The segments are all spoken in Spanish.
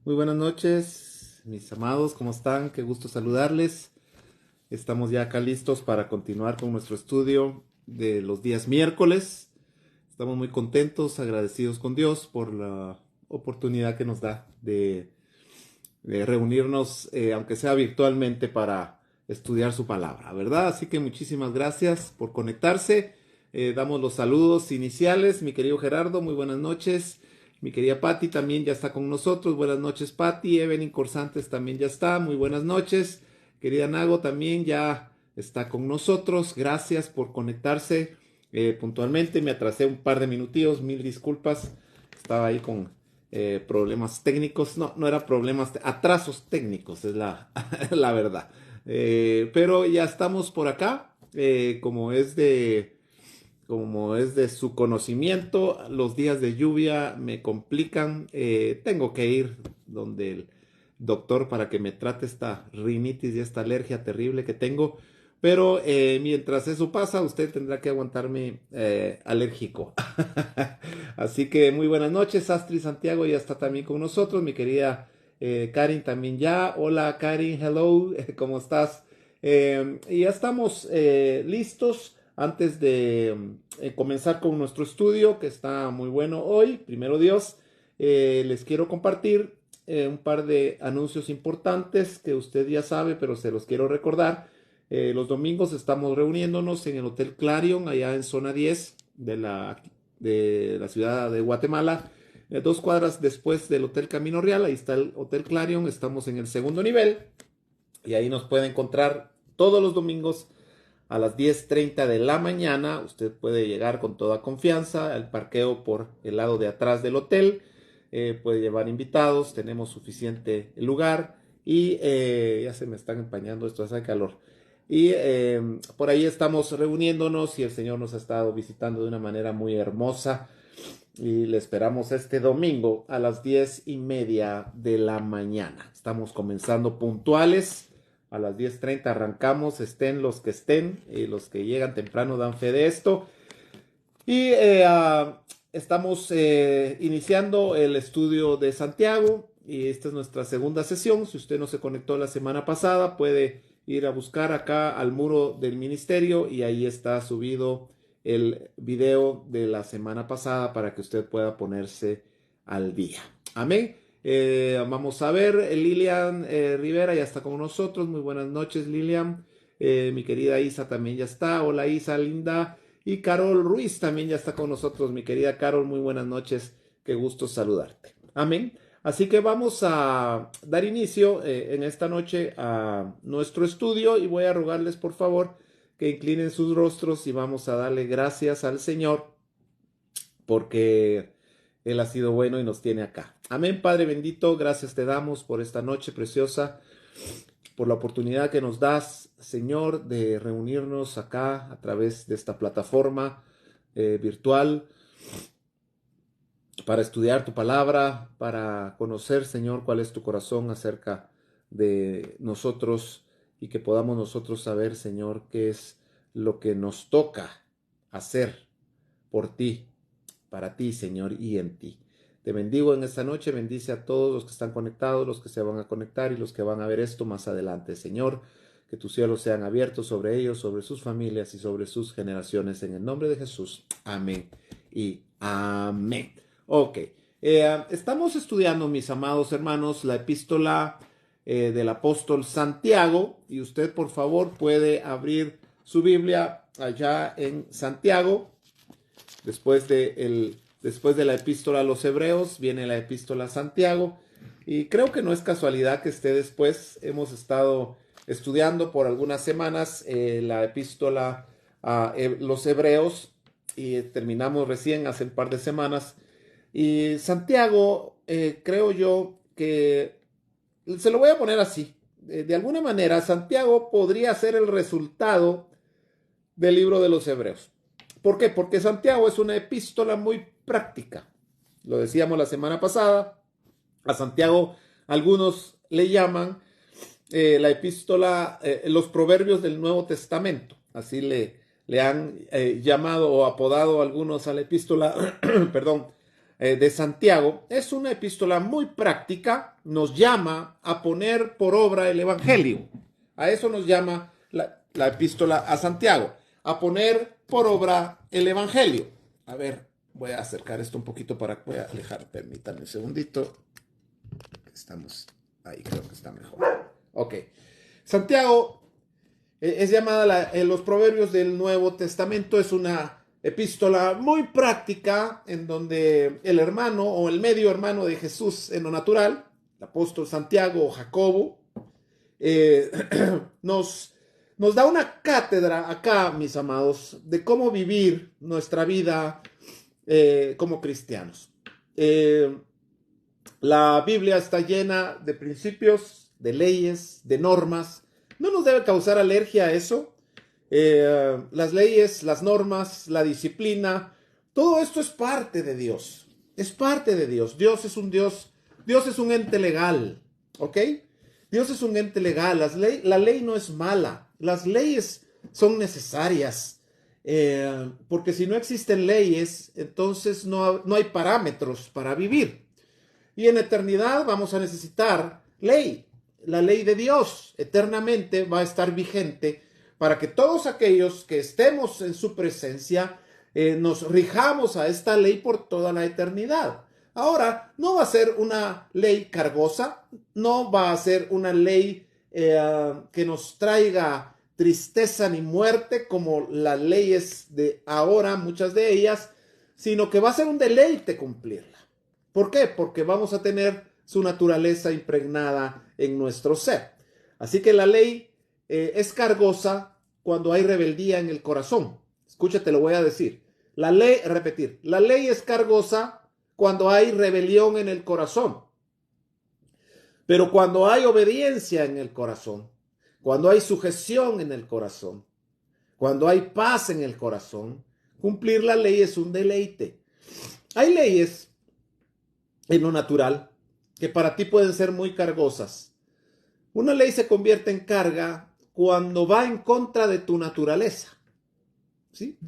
Muy buenas noches, mis amados, ¿cómo están? Qué gusto saludarles. Estamos ya acá listos para continuar con nuestro estudio de los días miércoles. Estamos muy contentos, agradecidos con Dios por la oportunidad que nos da de reunirnos, aunque sea virtualmente, para estudiar su palabra, ¿verdad? Así que muchísimas gracias por conectarse. Damos los saludos iniciales. Mi querido Gerardo, muy buenas noches. Mi querida Patti también ya está con nosotros. Buenas noches, Patti. Evelyn Corsantes también ya está. Muy buenas noches. Querida Nago también ya está con nosotros. Gracias por conectarse puntualmente. Me atrasé un par de minutillos. Mil disculpas. Estaba ahí con problemas técnicos. No, no eran problemas, atrasos técnicos, es la verdad. Pero ya estamos por acá. Como es de su conocimiento, los días de lluvia me complican. Tengo que ir donde el doctor para que me trate esta rinitis y esta alergia terrible que tengo. Pero mientras eso pasa, usted tendrá que aguantarme alérgico. Así que muy buenas noches. Astrid Santiago ya está también con nosotros. Mi querida Karin también ya. Hola Karin, hello, ¿cómo estás? Y ya estamos listos antes de comenzar con nuestro estudio, que está muy bueno hoy. Primero Dios, les quiero compartir un par de anuncios importantes que usted ya sabe, pero se los quiero recordar. Los domingos estamos reuniéndonos en el Hotel Clarion, allá en zona 10 de la ciudad de Guatemala. 2 cuadras después del Hotel Camino Real, ahí está el Hotel Clarion. Estamos en el segundo nivel y ahí nos puede encontrar todos los domingos a las 10:30 de la mañana. Usted puede llegar con toda confianza al parqueo por el lado de atrás del hotel. Puede llevar invitados, tenemos suficiente lugar y ya se me están empañando, esto hace calor. Y por ahí estamos reuniéndonos y el Señor nos ha estado visitando de una manera muy hermosa. Y le esperamos este domingo a las 10:30 de la mañana. Estamos comenzando puntuales. A las 10:30 arrancamos, estén los que estén, y los que llegan temprano dan fe de esto. Y estamos iniciando el estudio de Santiago y esta es nuestra segunda sesión. Si usted no se conectó la semana pasada, puede ir a buscar acá al muro del ministerio y ahí está subido el video de la semana pasada para que usted pueda ponerse al día. Amén. Vamos a ver, Lilian Rivera ya está con nosotros. Muy buenas noches, Lilian. Mi querida Isa también ya está. Hola, Isa, linda. Y Carol Ruiz también ya está con nosotros. Mi querida Carol, muy buenas noches. Qué gusto saludarte. Amén. Así que vamos a dar inicio en esta noche a nuestro estudio y voy a rogarles por favor que inclinen sus rostros y vamos a darle gracias al Señor porque Él ha sido bueno y nos tiene acá. Amén, Padre bendito, gracias te damos por esta noche preciosa, por la oportunidad que nos das, Señor, de reunirnos acá a través de esta plataforma virtual para estudiar tu palabra, para conocer, Señor, cuál es tu corazón acerca de nosotros y que podamos nosotros saber, Señor, qué es lo que nos toca hacer por ti, para ti, Señor, y en ti. Te bendigo en esta noche, bendice a todos los que están conectados, los que se van a conectar y los que van a ver esto más adelante, Señor. Que tus cielos sean abiertos sobre ellos, sobre sus familias y sobre sus generaciones. En el nombre de Jesús. Amén y amén. Ok, estamos estudiando, mis amados hermanos, la epístola del apóstol Santiago. Y usted, por favor, puede abrir su Biblia allá en Santiago. Después de la epístola a los Hebreos viene la epístola a Santiago y creo que no es casualidad que esté después. Hemos estado estudiando por algunas semanas la epístola a los Hebreos y terminamos recién hace un par de semanas. Y Santiago, creo yo que se lo voy a poner así. De alguna manera, Santiago podría ser el resultado del libro de los Hebreos. ¿Por qué? Porque Santiago es una epístola muy práctica. Lo decíamos la semana pasada. A Santiago algunos le llaman la epístola, los proverbios del Nuevo Testamento. Así le han llamado o apodado algunos a la epístola, perdón, de Santiago es una epístola muy práctica, nos llama a poner por obra el Evangelio. A eso nos llama la epístola a Santiago, a poner por obra el Evangelio. A ver, voy a acercar esto un poquito voy a alejar, permítanme un segundito. Estamos ahí, creo que está mejor. Ok. Santiago es llamada los proverbios del Nuevo Testamento, es una epístola muy práctica en donde el hermano o el medio hermano de Jesús en lo natural, el apóstol Santiago o Jacobo, nos da una cátedra acá, mis amados, de cómo vivir nuestra vida como cristianos. La Biblia está llena de principios, de leyes, de normas. No nos debe causar alergia a eso. Las leyes, las normas, la disciplina, todo esto es parte de Dios. Es parte de Dios. Dios es un ente legal, ¿ok? Dios es un ente legal. La ley no es mala. Las leyes son necesarias. Porque si no existen leyes, entonces no hay parámetros para vivir. Y en eternidad vamos a necesitar ley. La ley de Dios eternamente va a estar vigente para que todos aquellos que estemos en su presencia nos rijamos a esta ley por toda la eternidad. Ahora, no va a ser una ley cargosa, no va a ser una ley que nos traiga tristeza ni muerte como las leyes de ahora, muchas de ellas, sino que va a ser un deleite cumplirla. ¿Por qué? Porque vamos a tener su naturaleza impregnada en nuestro ser. Así que la ley es cargosa cuando hay rebeldía en el corazón. Escúchate, lo voy a decir. La ley es cargosa cuando hay rebelión en el corazón. Pero cuando hay obediencia en el corazón, cuando hay sujeción en el corazón, cuando hay paz en el corazón, cumplir la ley es un deleite. Hay leyes en lo natural que para ti pueden ser muy cargosas. Una ley se convierte en carga cuando va en contra de tu naturaleza, ¿sí?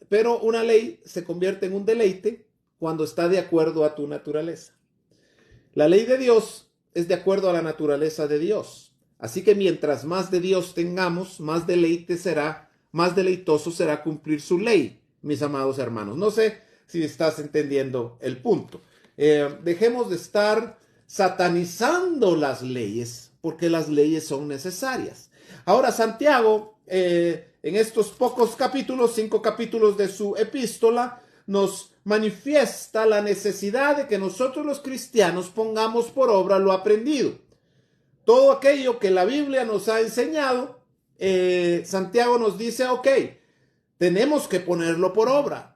Pero una ley se convierte en un deleite cuando está de acuerdo a tu naturaleza. La ley de Dios es de acuerdo a la naturaleza de Dios. Así que mientras más de Dios tengamos, más deleitoso será cumplir su ley, mis amados hermanos. No sé si estás entendiendo el punto. Dejemos de estar satanizando las leyes, porque las leyes son necesarias. Ahora, Santiago, en estos pocos capítulos, 5 capítulos de su epístola, nos manifiesta la necesidad de que nosotros los cristianos pongamos por obra lo aprendido. Todo aquello que la Biblia nos ha enseñado, Santiago nos dice, ok, tenemos que ponerlo por obra.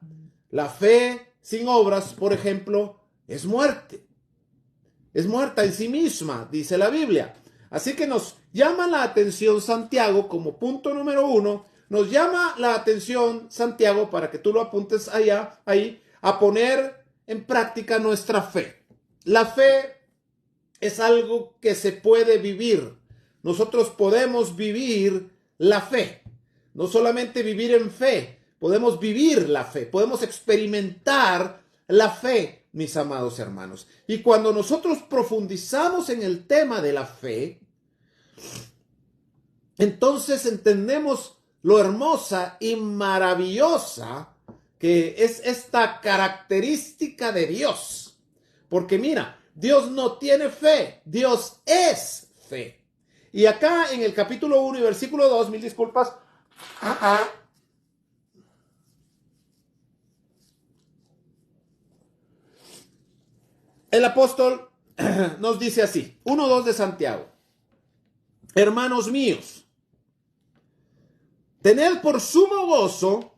La fe sin obras, por ejemplo, es muerte. Es muerta en sí misma, dice la Biblia. Así que nos llama la atención Santiago como punto número 1. Nos llama la atención Santiago, para que tú lo apuntes ahí, a poner en práctica nuestra fe. La fe es algo que se puede vivir. Nosotros podemos vivir la fe. No solamente vivir en fe, podemos vivir la fe, podemos experimentar la fe, mis amados hermanos. Y cuando nosotros profundizamos en el tema de la fe, entonces entendemos lo hermosa y maravillosa que es esta característica de Dios. Porque mira, Dios no tiene fe, Dios es fe. Y acá en el capítulo 1 y versículo 2, mil disculpas, el apóstol nos dice así, 1:2 de Santiago: hermanos míos, tened por sumo gozo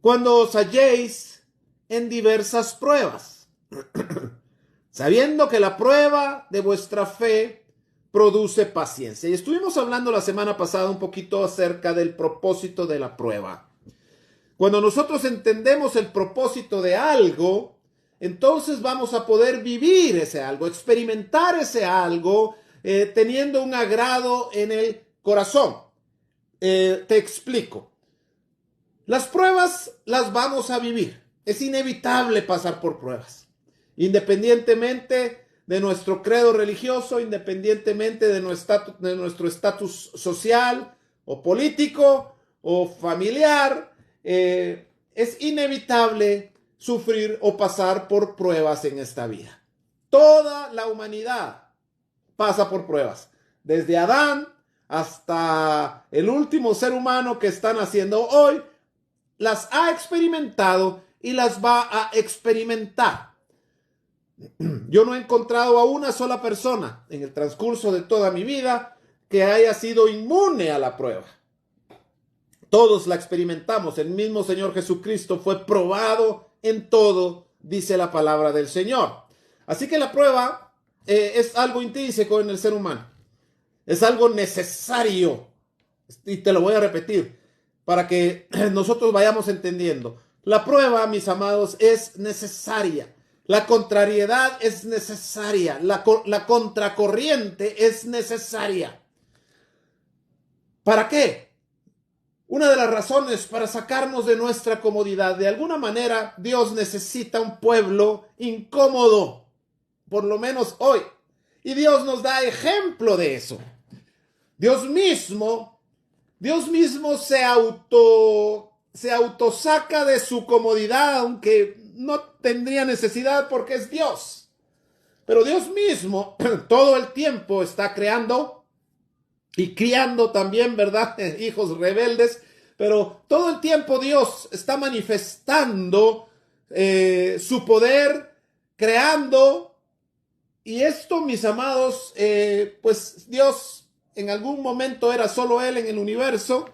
cuando os halléis en diversas pruebas, sabiendo que la prueba de vuestra fe produce paciencia. Y estuvimos hablando la semana pasada un poquito acerca del propósito de la prueba. Cuando nosotros entendemos el propósito de algo, entonces vamos a poder vivir ese algo, experimentar ese algo, teniendo un agrado en el corazón. Te explico. Las pruebas las vamos a vivir. Es inevitable pasar por pruebas, independientemente de nuestro credo religioso, independientemente de nuestro estatus social o político o familiar. Es inevitable sufrir o pasar por pruebas en esta vida. Toda la humanidad pasa por pruebas, desde Adán hasta el último ser humano que está naciendo hoy, las ha experimentado y las va a experimentar. Yo no he encontrado a una sola persona en el transcurso de toda mi vida que haya sido inmune a la prueba. Todos la experimentamos. El mismo Señor Jesucristo fue probado en todo, dice la palabra del Señor. Así que la prueba es algo intrínseco en el ser humano. Es algo necesario. Y te lo voy a repetir para que nosotros vayamos entendiendo. La prueba, mis amados, es necesaria. La contrariedad es necesaria. La contracorriente es necesaria. ¿Para qué? Una de las razones para sacarnos de nuestra comodidad. De alguna manera, Dios necesita un pueblo incómodo, por lo menos hoy. Y Dios nos da ejemplo de eso. Dios mismo se autosaca de su comodidad, aunque no tendría necesidad porque es Dios. Pero Dios mismo todo el tiempo está creando y criando también, ¿verdad? Hijos rebeldes, pero todo el tiempo Dios está manifestando su poder, creando. Y esto, mis amados, pues Dios en algún momento era solo Él en el universo,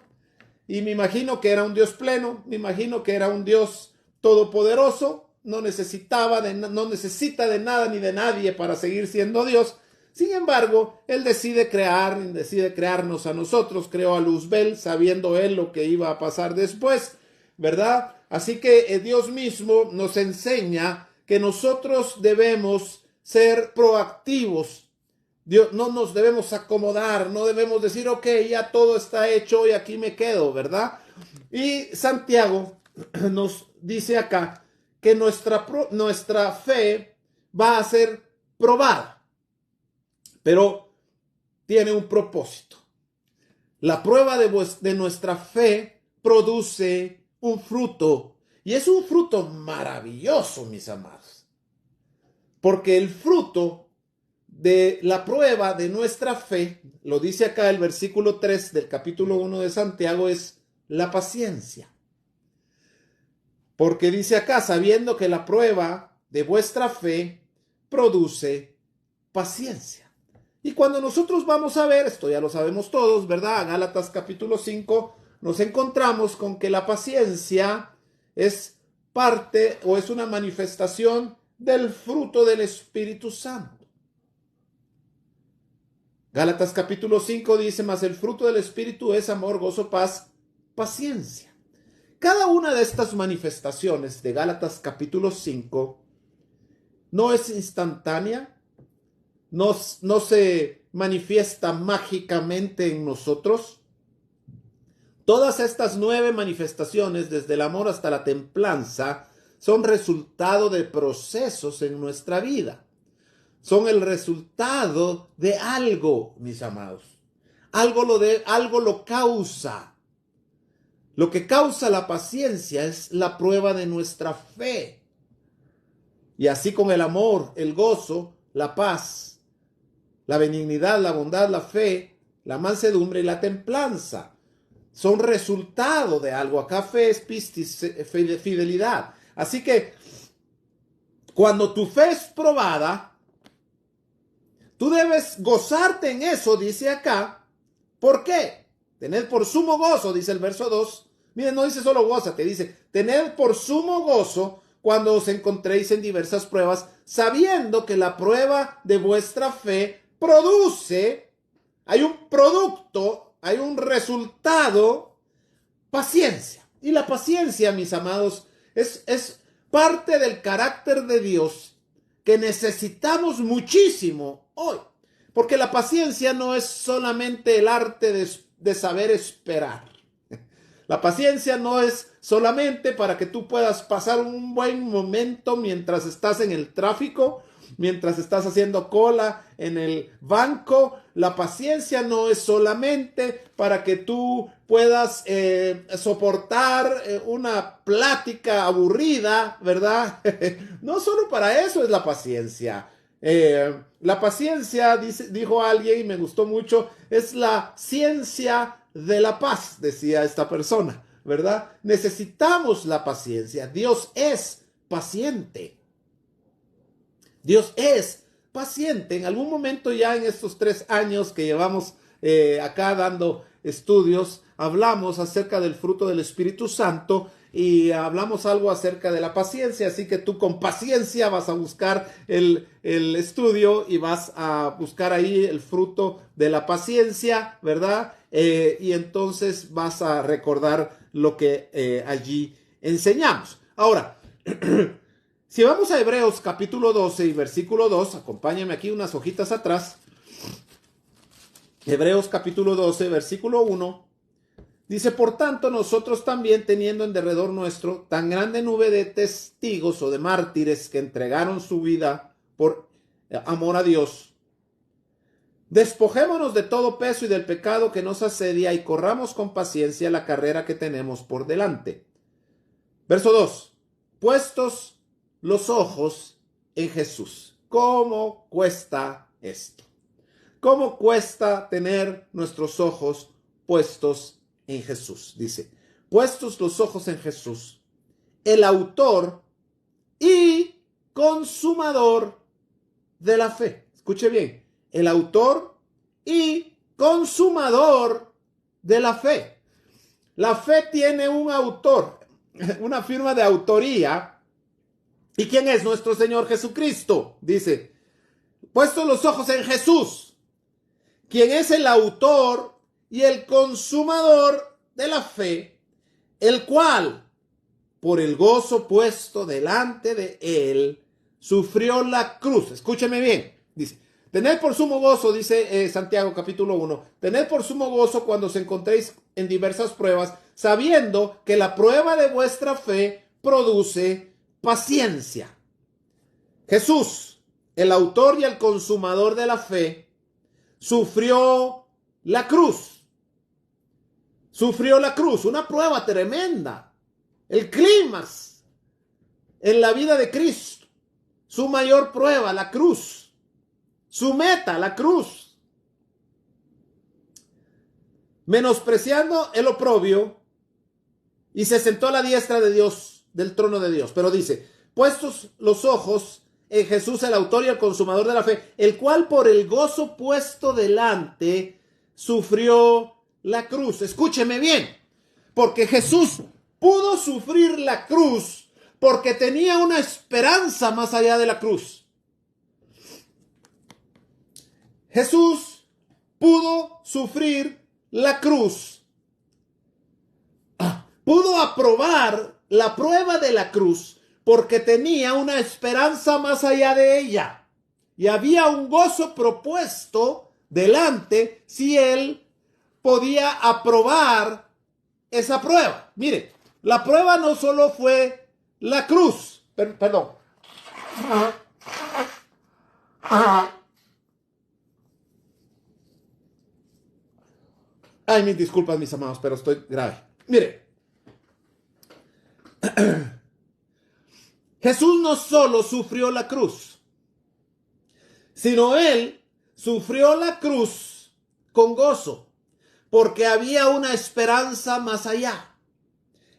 y me imagino que era un Dios pleno, me imagino que era un Dios todopoderoso, no necesita de nada ni de nadie para seguir siendo Dios. Sin embargo, Él decide crearnos a nosotros, creó a Luzbel, sabiendo Él lo que iba a pasar después, ¿verdad? Así que Dios mismo nos enseña que nosotros debemos ser proactivos. Dios, no nos debemos acomodar, no debemos decir, ok, ya todo está hecho y aquí me quedo, ¿verdad? Y Santiago nos dice acá que nuestra fe va a ser probada, pero tiene un propósito. La prueba de nuestra fe produce un fruto, y es un fruto maravilloso, mis amados, porque el fruto de la prueba de nuestra fe, lo dice acá el versículo 3 del capítulo 1 de Santiago, es la paciencia. Porque dice acá, sabiendo que la prueba de vuestra fe produce paciencia. Y cuando nosotros vamos a ver, esto ya lo sabemos todos, ¿verdad? Gálatas capítulo 5, nos encontramos con que la paciencia es parte o es una manifestación del fruto del Espíritu Santo. Gálatas capítulo 5 dice, mas el fruto del Espíritu es amor, gozo, paz, paciencia. Cada una de estas manifestaciones de Gálatas capítulo 5 no es instantánea, no se manifiesta mágicamente en nosotros. Todas estas 9 manifestaciones, desde el amor hasta la templanza, son resultado de procesos en nuestra vida. Son el resultado de algo, mis amados. Algo lo causa. Lo que causa la paciencia es la prueba de nuestra fe. Y así con el amor, el gozo, la paz, la benignidad, la bondad, la fe, la mansedumbre y la templanza. Son resultado de algo. Acá fe es pistis, fidelidad. Así que cuando tu fe es probada, tú debes gozarte en eso, dice acá. ¿Por qué? Tened por sumo gozo, dice el verso 2. Miren, no dice solo gózate, dice, tened por sumo gozo cuando os encontréis en diversas pruebas, sabiendo que la prueba de vuestra fe produce, hay un producto, hay un resultado, paciencia. Y la paciencia, mis amados, es parte del carácter de Dios que necesitamos muchísimo hoy. Porque la paciencia no es solamente el arte de saber esperar. La paciencia no es solamente para que tú puedas pasar un buen momento mientras estás en el tráfico, mientras estás haciendo cola en el banco. La paciencia no es solamente para que tú puedas soportar una plática aburrida, ¿verdad? No solo para eso es la paciencia. La paciencia, dijo alguien y me gustó mucho, es la ciencia de la paz, decía esta persona, ¿verdad? Necesitamos la paciencia. Dios es paciente. Dios es paciente. En algún momento ya en estos 3 años que llevamos acá dando estudios, hablamos acerca del fruto del Espíritu Santo y hablamos algo acerca de la paciencia, así que tú con paciencia vas a buscar el estudio y vas a buscar ahí el fruto de la paciencia, ¿verdad? Y entonces vas a recordar lo que allí enseñamos. Ahora, si vamos a Hebreos capítulo 12 y versículo 2, acompáñame aquí unas hojitas atrás. Hebreos capítulo 12, versículo 1, dice: por tanto, nosotros también, teniendo en derredor nuestro tan grande nube de testigos o de mártires que entregaron su vida por amor a Dios, despojémonos de todo peso y del pecado que nos asedia y corramos con paciencia la carrera que tenemos por delante. Verso 2, puestos los ojos en Jesús. ¿Cómo cuesta esto? ¿Cómo cuesta tener nuestros ojos puestos en Jesús? Dice, puestos los ojos en Jesús, el autor y consumador de la fe. Escuche bien, el autor y consumador de la fe. La fe tiene un autor, una firma de autoría. ¿Y quién es? Nuestro Señor Jesucristo. Dice, puestos los ojos en Jesús, quien es el autor y el consumador de la fe, el cual, por el gozo puesto delante de él, sufrió la cruz. Escúcheme bien, dice, tened por sumo gozo, dice Santiago capítulo 1, tened por sumo gozo cuando os encontréis en diversas pruebas, sabiendo que la prueba de vuestra fe produce paciencia. Jesús, el autor y el consumador de la fe, sufrió la cruz. Sufrió la cruz, una prueba tremenda. El clímax en la vida de Cristo. Su mayor prueba, la cruz. Su meta, la cruz. Menospreciando el oprobio, y se sentó a la diestra de Dios, del trono de Dios. Pero dice, puestos los ojos en Jesús, el autor y el consumador de la fe, el cual por el gozo puesto delante sufrió la cruz. Escúcheme bien, porque Jesús pudo sufrir la cruz porque tenía una esperanza más allá de la cruz. Jesús pudo sufrir la cruz, pudo aprobar la prueba de la cruz porque tenía una esperanza más allá de ella. Y había un gozo propuesto delante si él podía aprobar esa prueba. Mire, la prueba no solo fue la cruz. Perdón. Ay, mis disculpas, mis amados, pero estoy grave. Mire. Jesús no solo sufrió la cruz, sino él sufrió la cruz con gozo, porque había una esperanza más allá.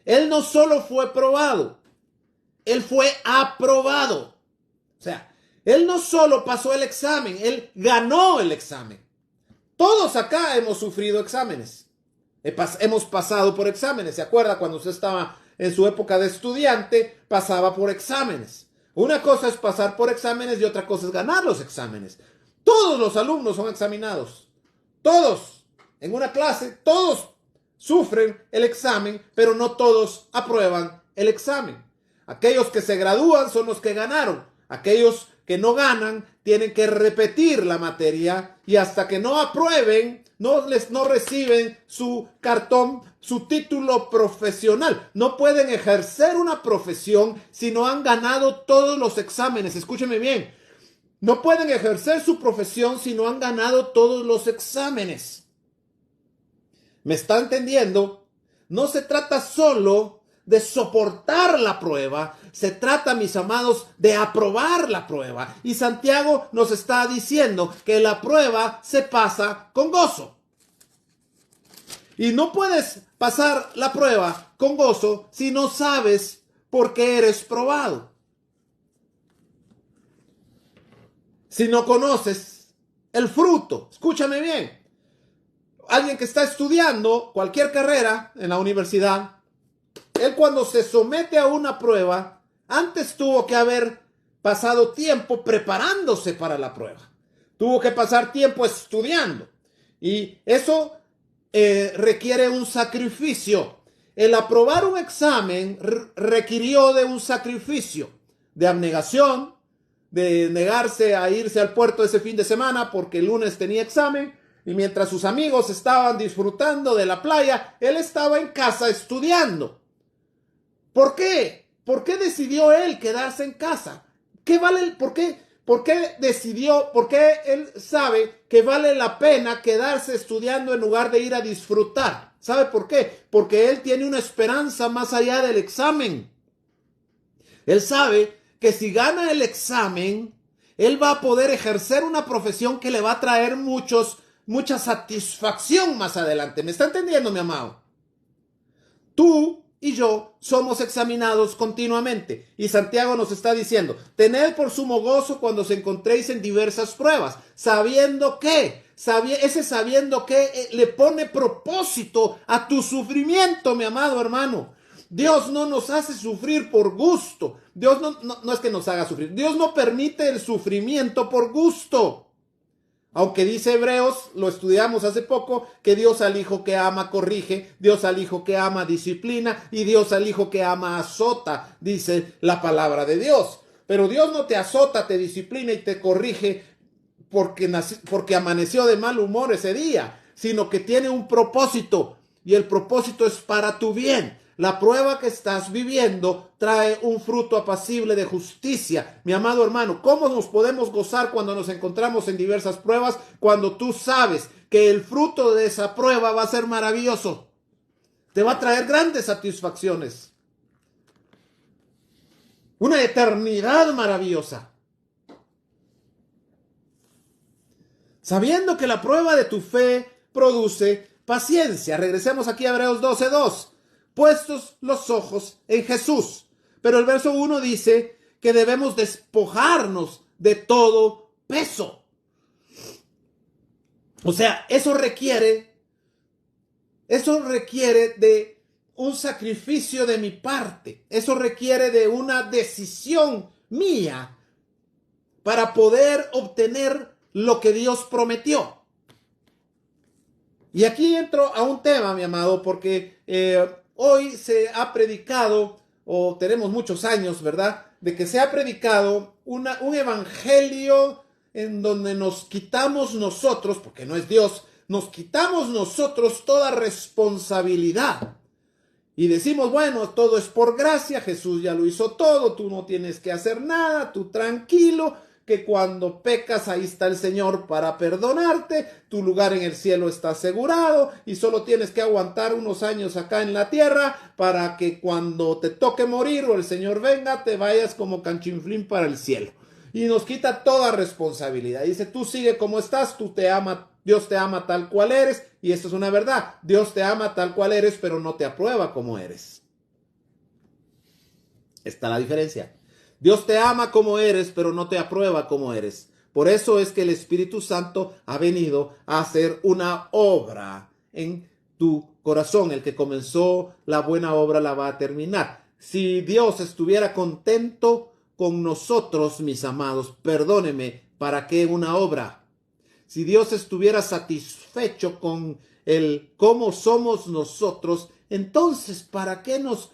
Él no solo fue probado, él fue aprobado. O sea, él no solo pasó el examen, él ganó el examen. Todos acá hemos sufrido exámenes. Hemos pasado por exámenes. ¿Se acuerda cuando usted estaba en su época de estudiante? Pasaba por exámenes. Una cosa es pasar por exámenes y otra cosa es ganar los exámenes. Todos los alumnos son examinados. Todos, en una clase, todos sufren el examen, pero no todos aprueban el examen. Aquellos que se gradúan son los que ganaron. Aquellos que no ganan tienen que repetir la materia y hasta que no aprueben no reciben su cartón, su título profesional. No pueden ejercer una profesión si no han ganado todos los exámenes. Escúcheme bien. No pueden ejercer su profesión si no han ganado todos los exámenes. ¿Me está entendiendo? No se trata solo de soportar la prueba, se trata, mis amados, de aprobar la prueba. Y Santiago nos está diciendo que la prueba se pasa con gozo. Y no puedes pasar la prueba con gozo si no sabes por qué eres probado. Si no conoces el fruto. Escúchame bien. Alguien que está estudiando cualquier carrera en la universidad, él cuando se somete a una prueba, antes tuvo que haber pasado tiempo preparándose para la prueba. Tuvo que pasar tiempo estudiando. Y eso requiere un sacrificio. El aprobar un examen requirió de un sacrificio, de abnegación, de negarse a irse al puerto ese fin de semana porque el lunes tenía examen. Y mientras sus amigos estaban disfrutando de la playa, él estaba en casa estudiando. ¿Por qué? ¿Por qué decidió él quedarse en casa? ¿Qué vale? ¿Por qué decidió? ¿Por qué él sabe que vale la pena quedarse estudiando en lugar de ir a disfrutar? ¿Sabe por qué? Porque él tiene una esperanza más allá del examen. Él sabe que si gana el examen, él va a poder ejercer una profesión que le va a traer mucha satisfacción más adelante. ¿Me está entendiendo, mi amado? Tú y yo somos examinados continuamente. Y Santiago nos está diciendo, tened por sumo gozo cuando os encontréis en diversas pruebas, sabiendo que le pone propósito a tu sufrimiento, mi amado hermano. Dios no nos hace sufrir por gusto. Dios no es que nos haga sufrir. Dios no permite el sufrimiento por gusto. Aunque dice Hebreos, lo estudiamos hace poco, que Dios al hijo que ama corrige, Dios al hijo que ama disciplina y Dios al hijo que ama azota, dice la palabra de Dios. Pero Dios no te azota, te disciplina y te corrige porque amaneció de mal humor ese día, sino que tiene un propósito y el propósito es para tu bien. La prueba que estás viviendo trae un fruto apacible de justicia. Mi amado hermano, ¿cómo nos podemos gozar cuando nos encontramos en diversas pruebas? Cuando tú sabes que el fruto de esa prueba va a ser maravilloso. Te va a traer grandes satisfacciones. Una eternidad maravillosa. Sabiendo que la prueba de tu fe produce paciencia. Regresemos aquí a Hebreos 12:2. Puestos los ojos en Jesús. Pero el verso 1 dice que debemos despojarnos de todo peso. O sea, eso requiere de un sacrificio de mi parte. Eso requiere de una decisión mía para poder obtener lo que Dios prometió. Y aquí entro a un tema, mi amado, porque hoy se ha predicado, o tenemos muchos años, ¿verdad?, de que se ha predicado un evangelio en donde nos quitamos nosotros, porque no es Dios, nos quitamos nosotros toda responsabilidad. Y decimos, bueno, todo es por gracia, Jesús ya lo hizo todo, tú no tienes que hacer nada, tú tranquilo, que cuando pecas ahí está el Señor para perdonarte, tu lugar en el cielo está asegurado y solo tienes que aguantar unos años acá en la tierra para que cuando te toque morir o el Señor venga, te vayas como Canchinflín para el cielo. Y nos quita toda responsabilidad. Dice, tú sigue como estás, Dios te ama tal cual eres, y esto es una verdad. Dios te ama tal cual eres, pero no te aprueba como eres. Está la diferencia. Dios te ama como eres, pero no te aprueba como eres. Por eso es que el Espíritu Santo ha venido a hacer una obra en tu corazón. El que comenzó la buena obra la va a terminar. Si Dios estuviera contento con nosotros, mis amados, perdóneme, ¿para qué una obra? Si Dios estuviera satisfecho con el cómo somos nosotros, entonces ¿para qué nos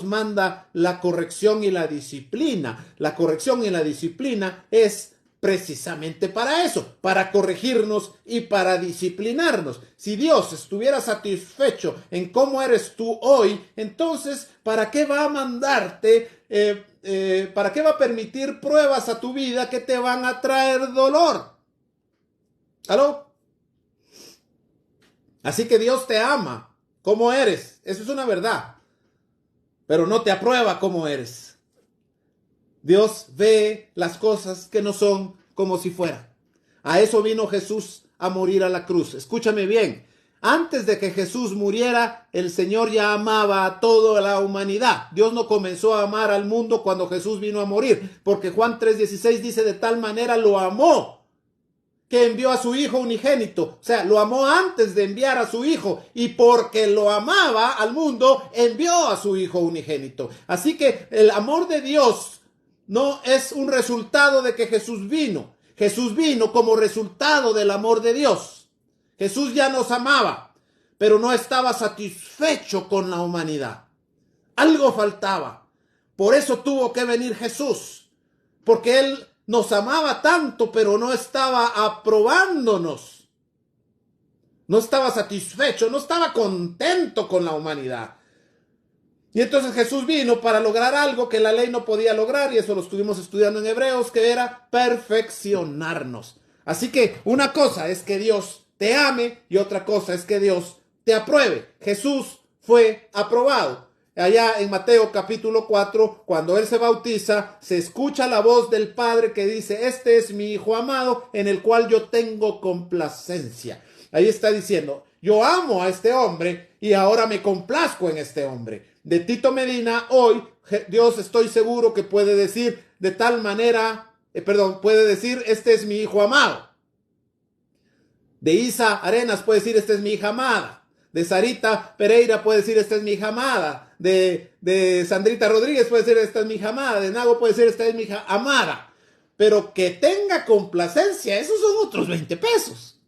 manda la corrección y la disciplina? La corrección y la disciplina es precisamente para eso, para corregirnos y para disciplinarnos. Si Dios estuviera satisfecho en cómo eres tú hoy, entonces, ¿para qué va a mandarte, para qué va a permitir pruebas a tu vida que te van a traer dolor? ¿Aló? Así que Dios te ama como eres, eso es una verdad, pero no te aprueba como eres. Dios ve las cosas que no son como si fueran. A eso vino Jesús a morir a la cruz. Escúchame bien. Antes de que Jesús muriera, el Señor ya amaba a toda la humanidad. Dios no comenzó a amar al mundo cuando Jesús vino a morir, porque Juan 3:16 dice: de tal manera lo amó que envió a su Hijo unigénito. O sea, lo amó antes de enviar a su Hijo, y porque lo amaba al mundo, envió a su Hijo unigénito. Así que el amor de Dios no es un resultado de que Jesús vino. Jesús vino como resultado del amor de Dios. Jesús ya nos amaba, pero no estaba satisfecho con la humanidad. Algo faltaba. Por eso tuvo que venir Jesús, porque Él nos amaba tanto, pero no estaba aprobándonos. No estaba satisfecho, no estaba contento con la humanidad. Y entonces Jesús vino para lograr algo que la ley no podía lograr, y eso lo estuvimos estudiando en Hebreos, que era perfeccionarnos. Así que una cosa es que Dios te ame y otra cosa es que Dios te apruebe. Jesús fue aprobado. Allá en Mateo capítulo 4, cuando Él se bautiza, se escucha la voz del Padre que dice: este es mi Hijo amado, en el cual yo tengo complacencia. Ahí está diciendo: yo amo a este hombre y ahora me complazco en este hombre. De Tito Medina, hoy Dios, estoy seguro que puede decir de tal manera, puede decir: este es mi Hijo amado. De Isa Arenas puede decir: esta es mi hija amada. De Sarita Pereira puede decir: esta es mi hija amada. De Sandrita Rodríguez puede decir: esta es mi hija amada. De Nago puede decir: esta es mi hija amada. Pero que tenga complacencia, esos son otros 20 pesos.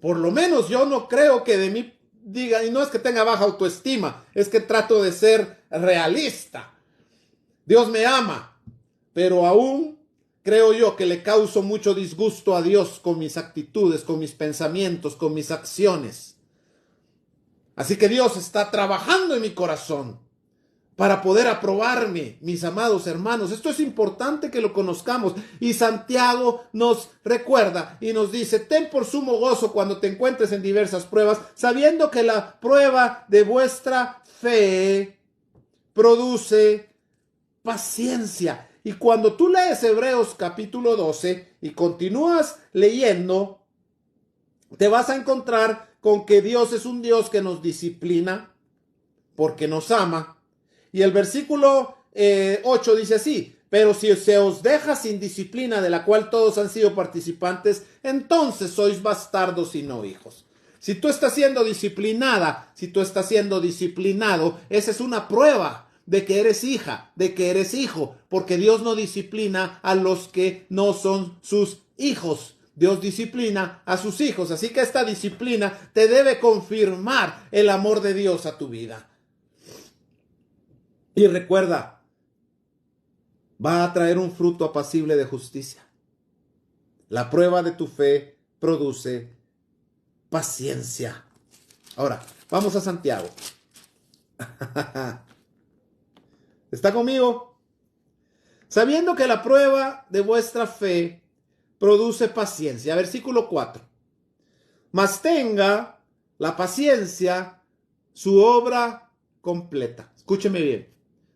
Por lo menos yo no creo que de mí diga, y no es que tenga baja autoestima, es que trato de ser realista. Dios me ama, pero aún creo yo que le causo mucho disgusto a Dios con mis actitudes, con mis pensamientos, con mis acciones. Así que Dios está trabajando en mi corazón para poder aprobarme, mis amados hermanos. Esto es importante que lo conozcamos. Y Santiago nos recuerda y nos dice: ten por sumo gozo cuando te encuentres en diversas pruebas, sabiendo que la prueba de vuestra fe produce paciencia. Y cuando tú lees Hebreos capítulo 12 y continúas leyendo, te vas a encontrar con que Dios es un Dios que nos disciplina porque nos ama. Y el versículo 8 dice así: pero si se os deja sin disciplina, de la cual todos han sido participantes, entonces sois bastardos y no hijos. Si tú estás siendo disciplinada, si tú estás siendo disciplinado, esa es una prueba de que eres hija, de que eres hijo, porque Dios no disciplina a los que no son sus hijos. Dios disciplina a sus hijos. Así que esta disciplina te debe confirmar el amor de Dios a tu vida. Y recuerda, va a traer un fruto apacible de justicia. La prueba de tu fe produce paciencia. Ahora, vamos a Santiago. ¿Está conmigo? Sabiendo que la prueba de vuestra fe produce paciencia. Versículo 4. Mas tenga la paciencia su obra completa. Escúcheme bien.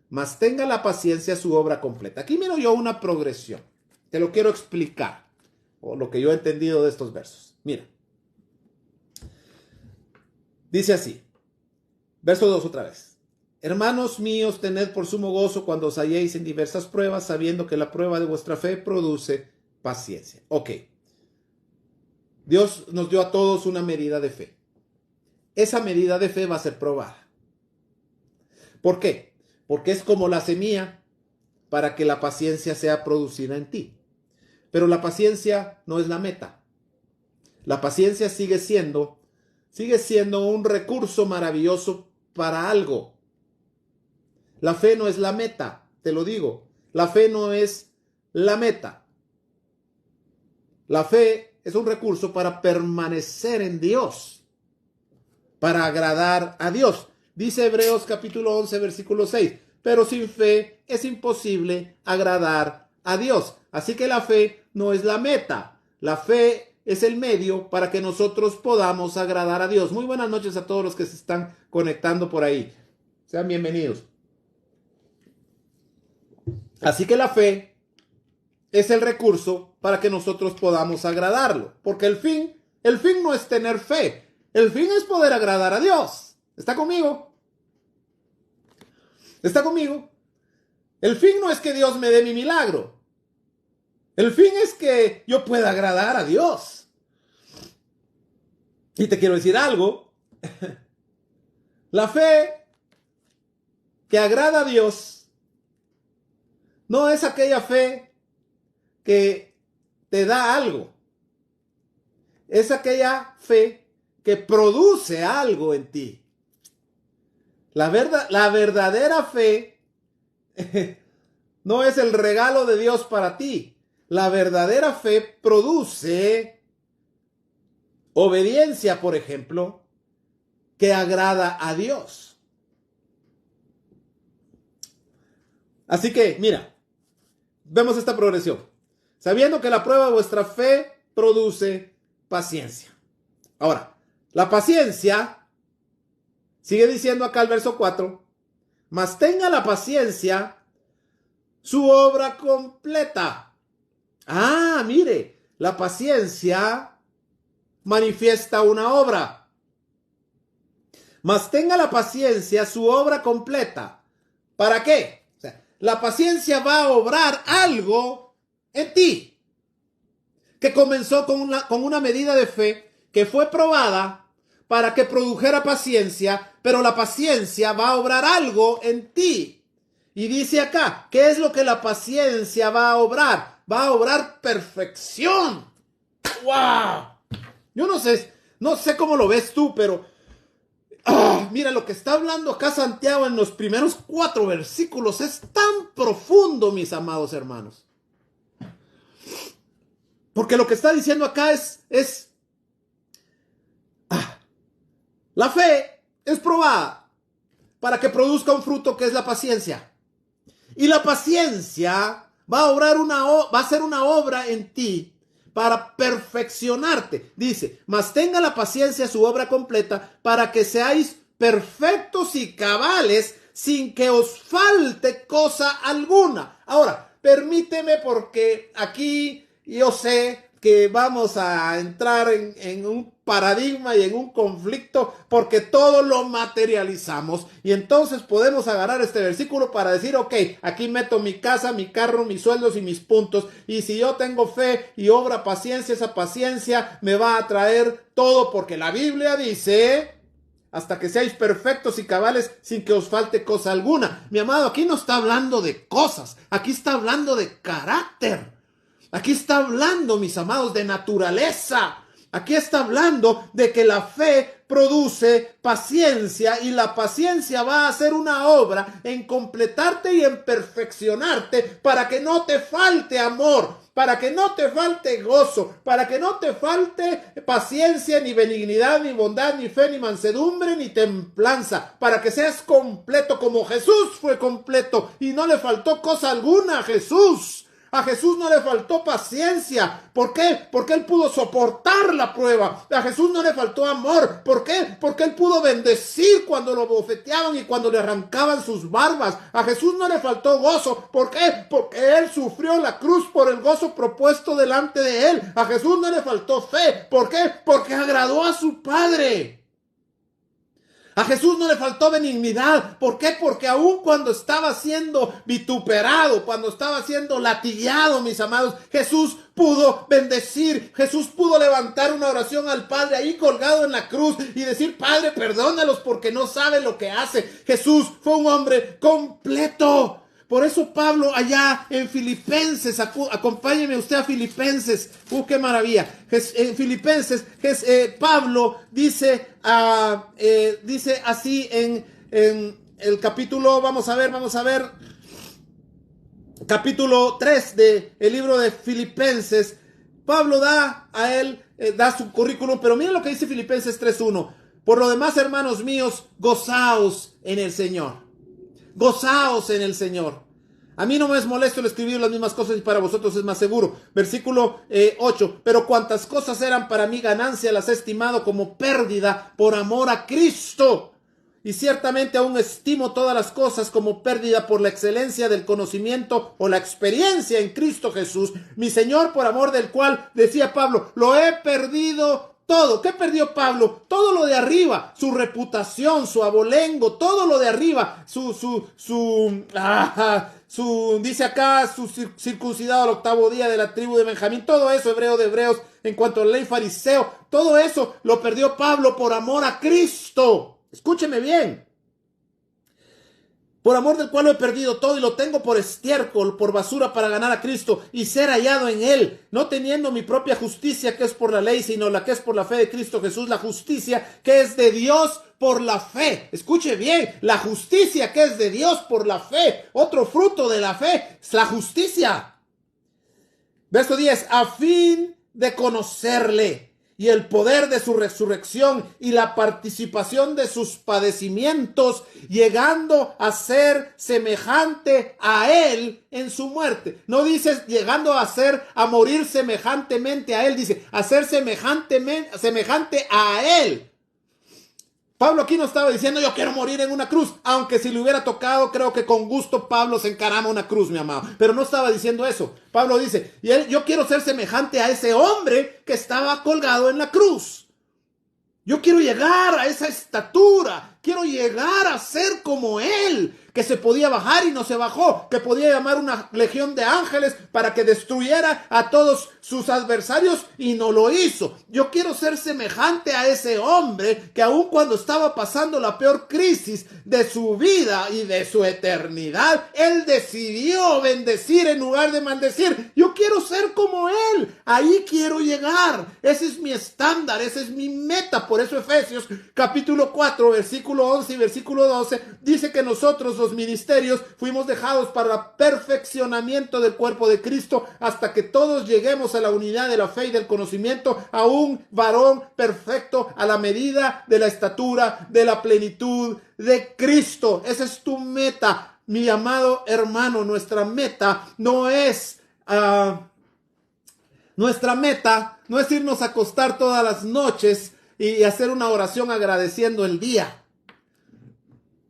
Mas tenga la paciencia su obra completa. Aquí miro yo una progresión. Te lo quiero explicar, o lo que yo he entendido de estos versos. Mira. Dice así. Verso 2 otra vez. Hermanos míos, tened por sumo gozo cuando os halléis en diversas pruebas, sabiendo que la prueba de vuestra fe produce paciencia. Ok. Dios nos dio a todos una medida de fe. Esa medida de fe va a ser probada. ¿Por qué? Porque es como la semilla para que la paciencia sea producida en ti. Pero la paciencia no es la meta. La paciencia sigue siendo un recurso maravilloso para algo. La fe no es la meta, te lo digo. La fe no es la meta. La fe es un recurso para permanecer en Dios, para agradar a Dios. Dice Hebreos capítulo 11, versículo 6, pero sin fe es imposible agradar a Dios. Así que la fe no es la meta. La fe es el medio para que nosotros podamos agradar a Dios. Muy buenas noches a todos los que se están conectando por ahí. Sean bienvenidos. Así que la fe es el recurso para que nosotros podamos agradarlo. Porque el fin no es tener fe. El fin es poder agradar a Dios. ¿Está conmigo? ¿Está conmigo? El fin no es que Dios me dé mi milagro. El fin es que yo pueda agradar a Dios. Y te quiero decir algo. La fe que agrada a Dios no es aquella fe que te da algo. Es aquella fe que produce algo en ti. La verdadera fe no es el regalo de Dios para ti. La verdadera fe produce obediencia, por ejemplo, que agrada a Dios. Así que, mira, vemos esta progresión. Sabiendo que la prueba de vuestra fe produce paciencia. Ahora, la paciencia, sigue diciendo acá el verso 4, mas tenga la paciencia su obra completa. Ah, mire, la paciencia manifiesta una obra. Mas tenga la paciencia su obra completa. ¿Para qué? O sea, la paciencia va a obrar algo en ti, que comenzó con una medida de fe que fue probada para que produjera paciencia, pero la paciencia va a obrar algo en ti. Y dice acá, ¿qué es lo que la paciencia va a obrar? Va a obrar perfección. ¡Wow! Yo no sé cómo lo ves tú, pero mira, lo que está hablando acá Santiago en los primeros 4 versículos es tan profundo, mis amados hermanos. Porque lo que está diciendo acá es la fe es probada para que produzca un fruto que es la paciencia. Y la paciencia va a hacer una obra en ti para perfeccionarte. Dice, mas tenga la paciencia su obra completa para que seáis perfectos y cabales sin que os falte cosa alguna. Ahora, permíteme, porque aquí yo sé que vamos a entrar en un paradigma y en un conflicto, porque todo lo materializamos, y entonces podemos agarrar este versículo para decir, ok, aquí meto mi casa, mi carro, mis sueldos y mis puntos, y si yo tengo fe y obra paciencia, esa paciencia me va a traer todo, porque la Biblia dice, hasta que seáis perfectos y cabales sin que os falte cosa alguna. Mi amado, aquí no está hablando de cosas, aquí está hablando de carácter. Aquí está hablando, mis amados, de naturaleza. Aquí está hablando de que la fe produce paciencia, y la paciencia va a hacer una obra en completarte y en perfeccionarte para que no te falte amor, para que no te falte gozo, para que no te falte paciencia, ni benignidad, ni bondad, ni fe, ni mansedumbre, ni templanza, para que seas completo como Jesús fue completo y no le faltó cosa alguna a Jesús. A Jesús no le faltó paciencia. ¿Por qué? Porque Él pudo soportar la prueba. A Jesús no le faltó amor. ¿Por qué? Porque Él pudo bendecir cuando lo bofeteaban y cuando le arrancaban sus barbas. A Jesús no le faltó gozo. ¿Por qué? Porque Él sufrió la cruz por el gozo propuesto delante de Él. A Jesús no le faltó fe. ¿Por qué? Porque agradó a su Padre. A Jesús no le faltó benignidad. ¿Por qué? Porque aun cuando estaba siendo vituperado, cuando estaba siendo latigueado, mis amados, Jesús pudo bendecir. Jesús pudo levantar una oración al Padre ahí colgado en la cruz y decir, Padre, perdónalos porque no saben lo que hace. Jesús fue un hombre completo. Por eso Pablo allá en Filipenses, acompáñeme usted a Filipenses, qué maravilla. En Filipenses, Pablo dice así en el capítulo, vamos a ver, capítulo 3 del libro de Filipenses, Pablo da a él, da su currículum, pero miren lo que dice Filipenses 3:1. Por lo demás, hermanos míos, gozaos en el Señor. Gozaos en el Señor. A mí no me es molesto el escribir las mismas cosas y para vosotros es más seguro. Versículo 8. Pero cuantas cosas eran para mí ganancia, las he estimado como pérdida por amor a Cristo. Y ciertamente aún estimo todas las cosas como pérdida por la excelencia del conocimiento o la experiencia en Cristo Jesús, mi Señor, por amor del cual, decía Pablo, lo he perdido todo. ¿Qué perdió Pablo? Todo lo de arriba, su reputación, su abolengo, todo lo de arriba, dice acá, su circuncidado al 8º día de la tribu de Benjamín, todo eso, hebreo de hebreos, en cuanto a la ley fariseo, todo eso lo perdió Pablo por amor a Cristo. Escúcheme bien. Por amor del cual lo he perdido todo y lo tengo por estiércol, por basura para ganar a Cristo y ser hallado en él, no teniendo mi propia justicia que es por la ley, sino la que es por la fe de Cristo Jesús, la justicia que es de Dios por la fe. Escuche bien, la justicia que es de Dios por la fe. Otro fruto de la fe es la justicia. Verso 10, a fin de conocerle y el poder de su resurrección y la participación de sus padecimientos, llegando a ser semejante a él en su muerte. No dice llegando a morir semejantemente a él, dice a ser semejante a él. Pablo aquí no estaba diciendo yo quiero morir en una cruz, aunque si le hubiera tocado, creo que con gusto Pablo se encarama una cruz, mi amado, pero no estaba diciendo eso. Pablo dice, yo quiero ser semejante a ese hombre que estaba colgado en la cruz. Yo quiero llegar a esa estatura, quiero llegar a ser como él, que se podía bajar y no se bajó, que podía llamar una legión de ángeles para que destruyera a todos sus adversarios y no lo hizo. Yo quiero ser semejante a ese hombre que aun cuando estaba pasando la peor crisis de su vida y de su eternidad, él decidió bendecir en lugar de maldecir. Yo quiero ser como él, ahí quiero llegar. Ese es mi estándar, esa es mi meta. Por eso Efesios capítulo 4, versículo 11 y versículo 12 dice que nosotros los ministerios fuimos dejados para el perfeccionamiento del cuerpo de Cristo hasta que todos lleguemos a la unidad de la fe y del conocimiento, a un varón perfecto a la medida de la estatura de la plenitud de Cristo. Esa es tu meta, mi amado hermano. Nuestra meta no es irnos a acostar todas las noches y hacer una oración agradeciendo el día.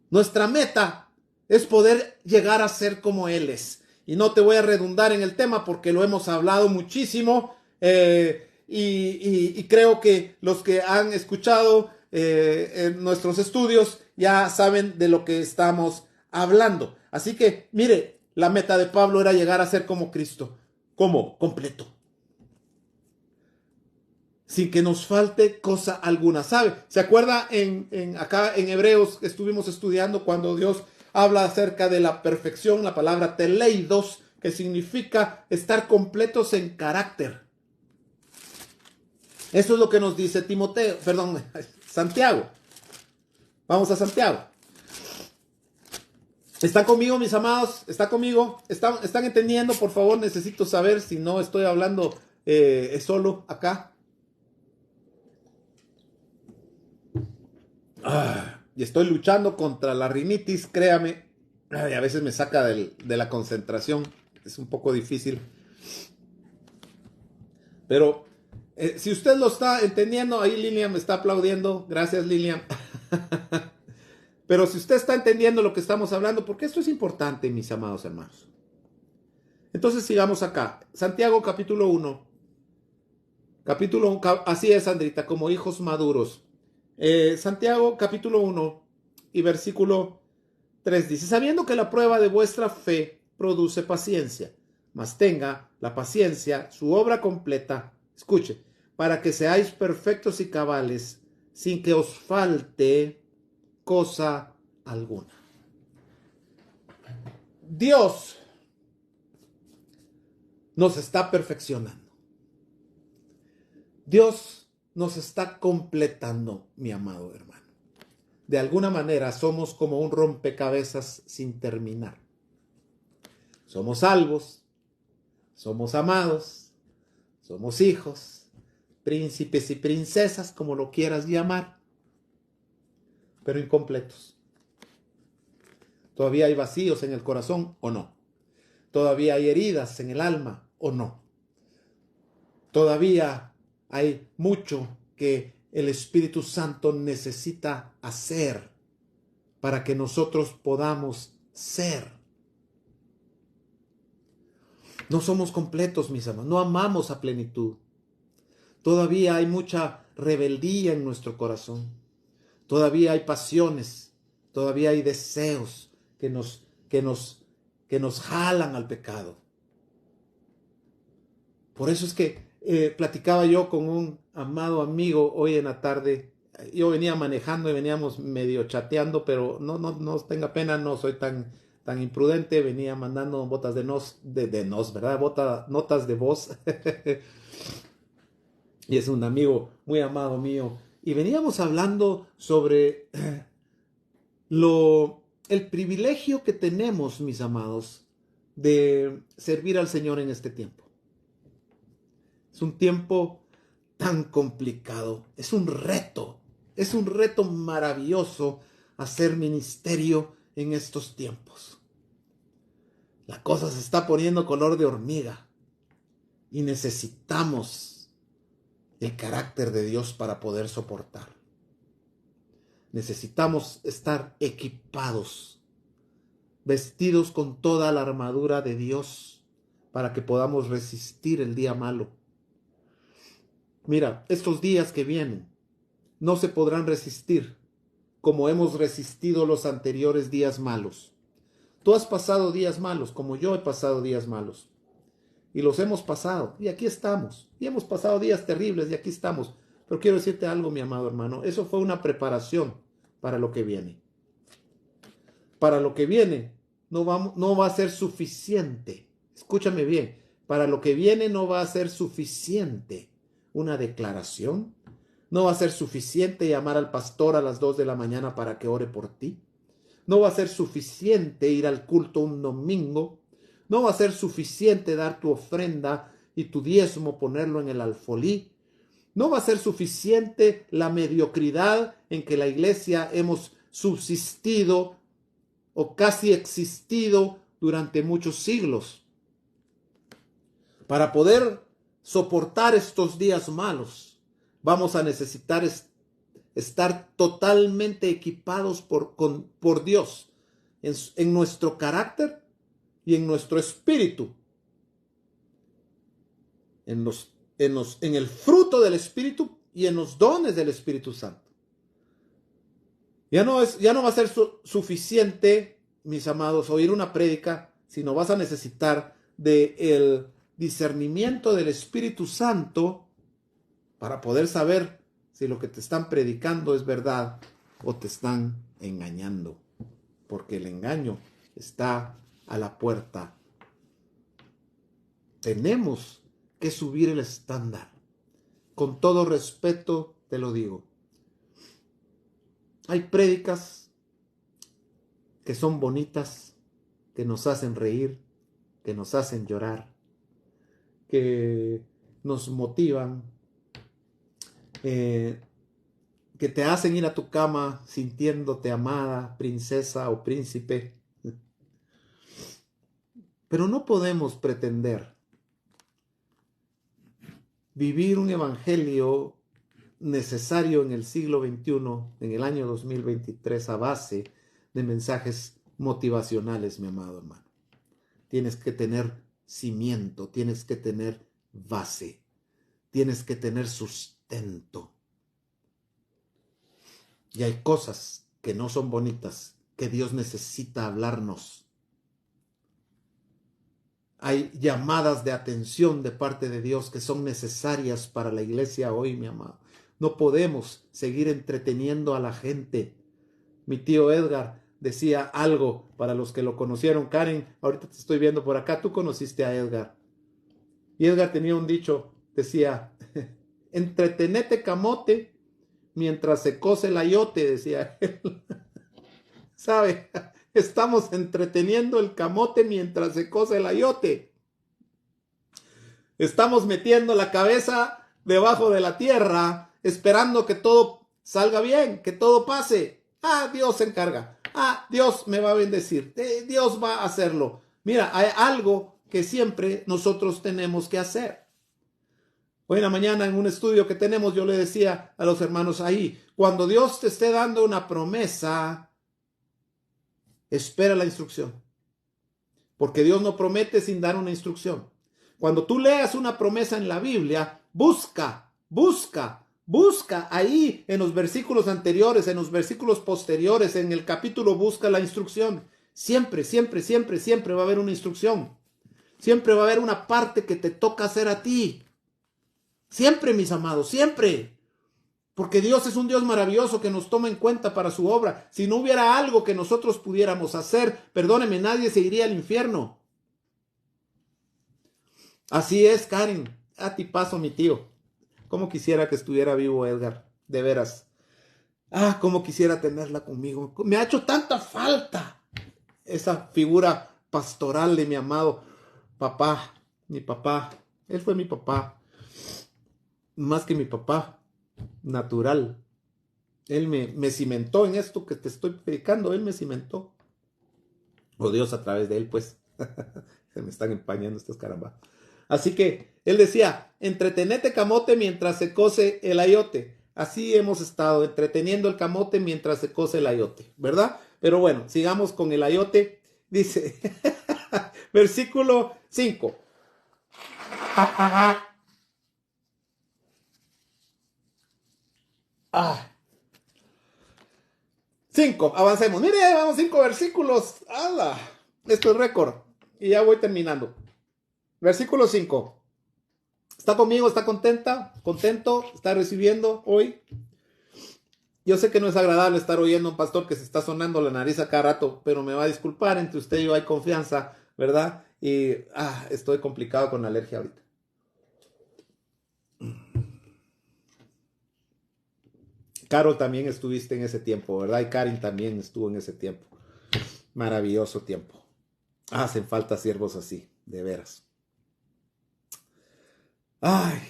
Nuestra meta es poder llegar a ser como Él es. Y no te voy a redundar en el tema porque lo hemos hablado muchísimo y creo que los que han escuchado en nuestros estudios ya saben de lo que estamos hablando. Así que, mire, la meta de Pablo era llegar a ser como Cristo, como completo, sin que nos falte cosa alguna. ¿Sabe? ¿Se acuerda acá en Hebreos que estuvimos estudiando cuando Dios habla acerca de la perfección, la palabra teleidos, que significa estar completos en carácter? Eso es lo que nos dice Santiago. Vamos a Santiago. ¿Están conmigo, mis amados? ¿Están conmigo? ¿Están entendiendo? Por favor, necesito saber si no estoy hablando solo acá. Y estoy luchando contra la rinitis, créame. A veces me saca de la concentración. Es un poco difícil. Pero si usted lo está entendiendo, ahí Lilian me está aplaudiendo. Gracias, Lilian. Pero si usted está entendiendo lo que estamos hablando, porque esto es importante, mis amados hermanos. Entonces sigamos acá. Santiago capítulo 1. Así es, Sandrita, como hijos maduros. Santiago capítulo 1 y versículo 3 dice: sabiendo que la prueba de vuestra fe produce paciencia, mas tenga la paciencia su obra completa, escuche, para que seáis perfectos y cabales, sin que os falte cosa alguna. Dios nos está perfeccionando. Dios nos está completando, mi amado hermano. De alguna manera somos como un rompecabezas sin terminar. Somos salvos, somos amados, Somos hijos, príncipes y princesas, como lo quieras llamar, pero incompletos. Todavía hay vacíos en el corazón o no. Todavía hay heridas en el alma o no. Todavía hay mucho que el Espíritu Santo necesita hacer para que nosotros podamos ser. No somos completos, mis hermanos. No amamos a plenitud. Todavía hay mucha rebeldía en nuestro corazón. Todavía hay pasiones. Todavía hay deseos que nos jalan al pecado. Por eso es que platicaba yo con un amado amigo hoy en la tarde. Yo venía manejando y veníamos medio chateando, pero no tenga pena, no soy tan imprudente. Venía mandando botas de nos, ¿verdad? Notas de voz. Y es un amigo muy amado mío. Y veníamos hablando sobre el privilegio que tenemos, mis amados, de servir al Señor en este tiempo. Es un tiempo tan complicado, es un reto maravilloso hacer ministerio en estos tiempos. La cosa se está poniendo color de hormiga y necesitamos el carácter de Dios para poder soportar. Necesitamos estar equipados, vestidos con toda la armadura de Dios para que podamos resistir el día malo. Mira, estos días que vienen no se podrán resistir como hemos resistido los anteriores días malos. Tú has pasado días malos como yo he pasado días malos. Y los hemos pasado y aquí estamos. Y hemos pasado días terribles y aquí estamos. Pero quiero decirte algo, mi amado hermano. Eso fue una preparación para lo que viene. Para lo que viene no va a ser suficiente. Escúchame bien. Para lo que viene no va a ser suficiente una declaración. No va a ser suficiente llamar al pastor a las 2 de la mañana para que ore por ti. No va a ser suficiente ir al culto un domingo. No va a ser suficiente dar tu ofrenda y tu diezmo, ponerlo en el alfolí. No va a ser suficiente la mediocridad en que la iglesia hemos subsistido o casi existido durante muchos siglos. Para poder soportar estos días malos, vamos a necesitar estar totalmente equipados por Dios en nuestro carácter y en nuestro espíritu, en el fruto del Espíritu y en los dones del Espíritu Santo. Ya no va a ser suficiente, mis amados, oír una prédica, sino vas a necesitar del discernimiento del Espíritu Santo para poder saber si lo que te están predicando es verdad o te están engañando, porque el engaño está a la puerta. Tenemos que subir el estándar. Con todo respeto te lo digo. Hay prédicas que son bonitas, que nos hacen reír, que nos hacen llorar, que nos motivan, que te hacen ir a tu cama sintiéndote amada, princesa o príncipe. Pero no podemos pretender vivir un evangelio necesario en el siglo XXI, en el año 2023, a base de mensajes motivacionales, mi amado hermano. Tienes que tener cimiento, tienes que tener base, tienes que tener sustento. Y hay cosas que no son bonitas, que Dios necesita hablarnos. Hay llamadas de atención de parte de Dios que son necesarias para la iglesia hoy, mi amado. No podemos seguir entreteniendo a la gente. Mi tío Edgar decía algo para los que lo conocieron. Karen, ahorita te estoy viendo por acá. Tú conociste a Edgar. Y Edgar tenía un dicho. Decía, entretenete camote mientras se cose el ayote, decía él. ¿Sabe? Estamos entreteniendo el camote mientras se cose el ayote. Estamos metiendo la cabeza debajo de la tierra, esperando que todo salga bien, que todo pase. Ah, Dios se encarga. Ah, Dios me va a bendecir. Dios va a hacerlo. Mira, hay algo que siempre nosotros tenemos que hacer. Hoy en la mañana en un estudio que tenemos, yo le decía a los hermanos ahí, cuando Dios te esté dando una promesa, espera la instrucción. Porque Dios no promete sin dar una instrucción. Cuando tú leas una promesa en la Biblia, busca ahí en los versículos anteriores, en los versículos posteriores, en el capítulo, busca la instrucción. Siempre va a haber una instrucción. Siempre va a haber una parte que te toca hacer a ti. Siempre, mis amados, siempre. Porque Dios es un Dios maravilloso que nos toma en cuenta para su obra. Si no hubiera algo que nosotros pudiéramos hacer, perdóneme, nadie se iría al infierno. Así es, Karen. A ti paso, mi tío. Cómo quisiera que estuviera vivo Edgar. De veras. Ah, cómo quisiera tenerla conmigo. Me ha hecho tanta falta esa figura pastoral de mi amado papá. Mi papá. Él fue mi papá. Más que mi papá. Natural. Él me cimentó en esto que te estoy predicando. Él me cimentó. O Dios a través de él, pues. Se me están empañando estas carambas. Así que él decía, entretenete camote mientras se cose el ayote. Así hemos estado entreteniendo el camote mientras se cose el ayote, ¿verdad? Pero bueno, sigamos con el ayote. Dice, versículo 5. Ah. 5, avancemos. Mire, vamos 5 versículos. ¡Hala! Esto es récord. Y ya voy terminando. Versículo 5. ¿Está conmigo? ¿Está contenta? ¿Contento? ¿Está recibiendo hoy? Yo sé que no es agradable estar oyendo a un pastor que se está sonando la nariz a cada rato, pero me va a disculpar, entre usted y yo hay confianza, ¿verdad? Y estoy complicado con la alergia ahorita. Carol también estuviste en ese tiempo, ¿verdad? Y Karin también estuvo en ese tiempo. Maravilloso tiempo. Hacen falta siervos así, de veras. Ay.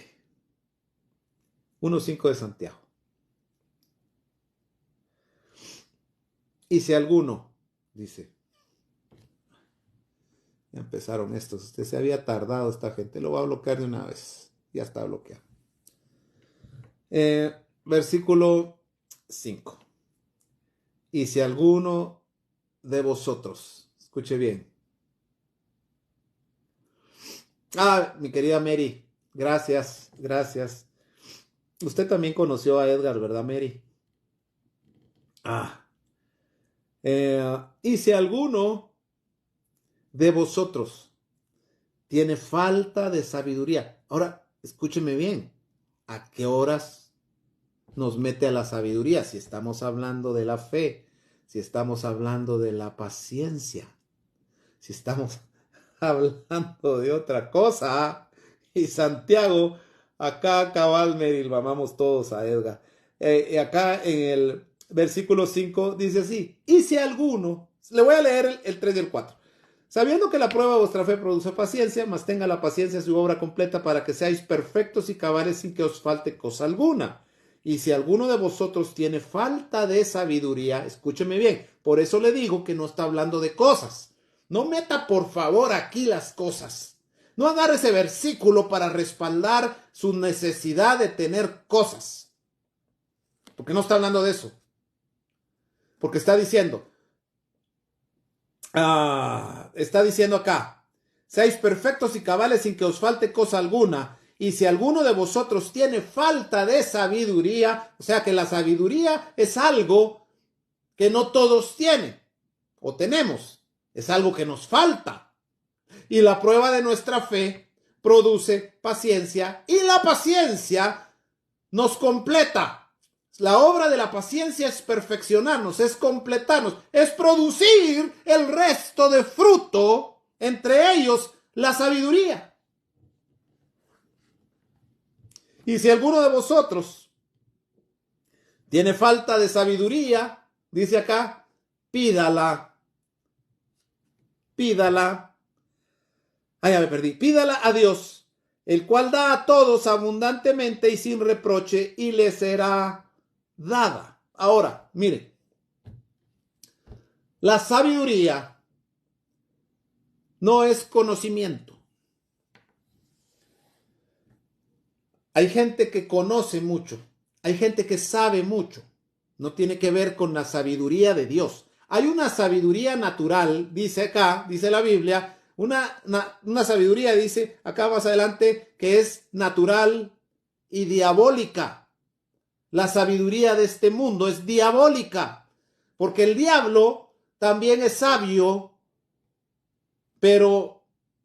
1:5 de Santiago. Y si alguno, dice, ya empezaron estos, usted se había tardado esta gente, lo va a bloquear de una vez, ya está bloqueado. Versículo 5. Y si alguno de vosotros, escuche bien. Mi querida Mary, gracias. Usted también conoció a Edgar, ¿verdad, Mary? Y si alguno de vosotros tiene falta de sabiduría. Ahora, escúcheme bien. ¿A qué horas nos mete a la sabiduría? Si estamos hablando de la fe, si estamos hablando de la paciencia, si estamos hablando de otra cosa. Y Santiago, acá cabal, Meril, vamos todos a Edgar. Acá en el versículo 5 dice así, y si alguno, le voy a leer el 3 y el 4. Sabiendo que la prueba de vuestra fe produce paciencia, mas tenga la paciencia su obra completa para que seáis perfectos y cabales sin que os falte cosa alguna. Y si alguno de vosotros tiene falta de sabiduría, escúcheme bien, por eso le digo que no está hablando de cosas. No meta por favor aquí las cosas. No agarre ese versículo para respaldar su necesidad de tener cosas. Porque no está hablando de eso. Porque está diciendo acá, seáis perfectos y cabales sin que os falte cosa alguna. Y si alguno de vosotros tiene falta de sabiduría, o sea que la sabiduría es algo que no todos tienen o tenemos, es algo que nos falta. Y la prueba de nuestra fe produce paciencia y la paciencia nos completa. La obra de la paciencia es perfeccionarnos, es completarnos, es producir el resto de fruto, entre ellos la sabiduría. Y si alguno de vosotros tiene falta de sabiduría, dice acá, pídala. Ya me perdí. Pídala a Dios, el cual da a todos abundantemente y sin reproche, y le será dada. Ahora, mire, la sabiduría no es conocimiento. Hay gente que conoce mucho, hay gente que sabe mucho. No tiene que ver con la sabiduría de Dios. Hay una sabiduría natural, dice acá, dice la Biblia, una sabiduría, dice acá más adelante, que es natural y diabólica. La sabiduría de este mundo es diabólica, porque el diablo también es sabio, pero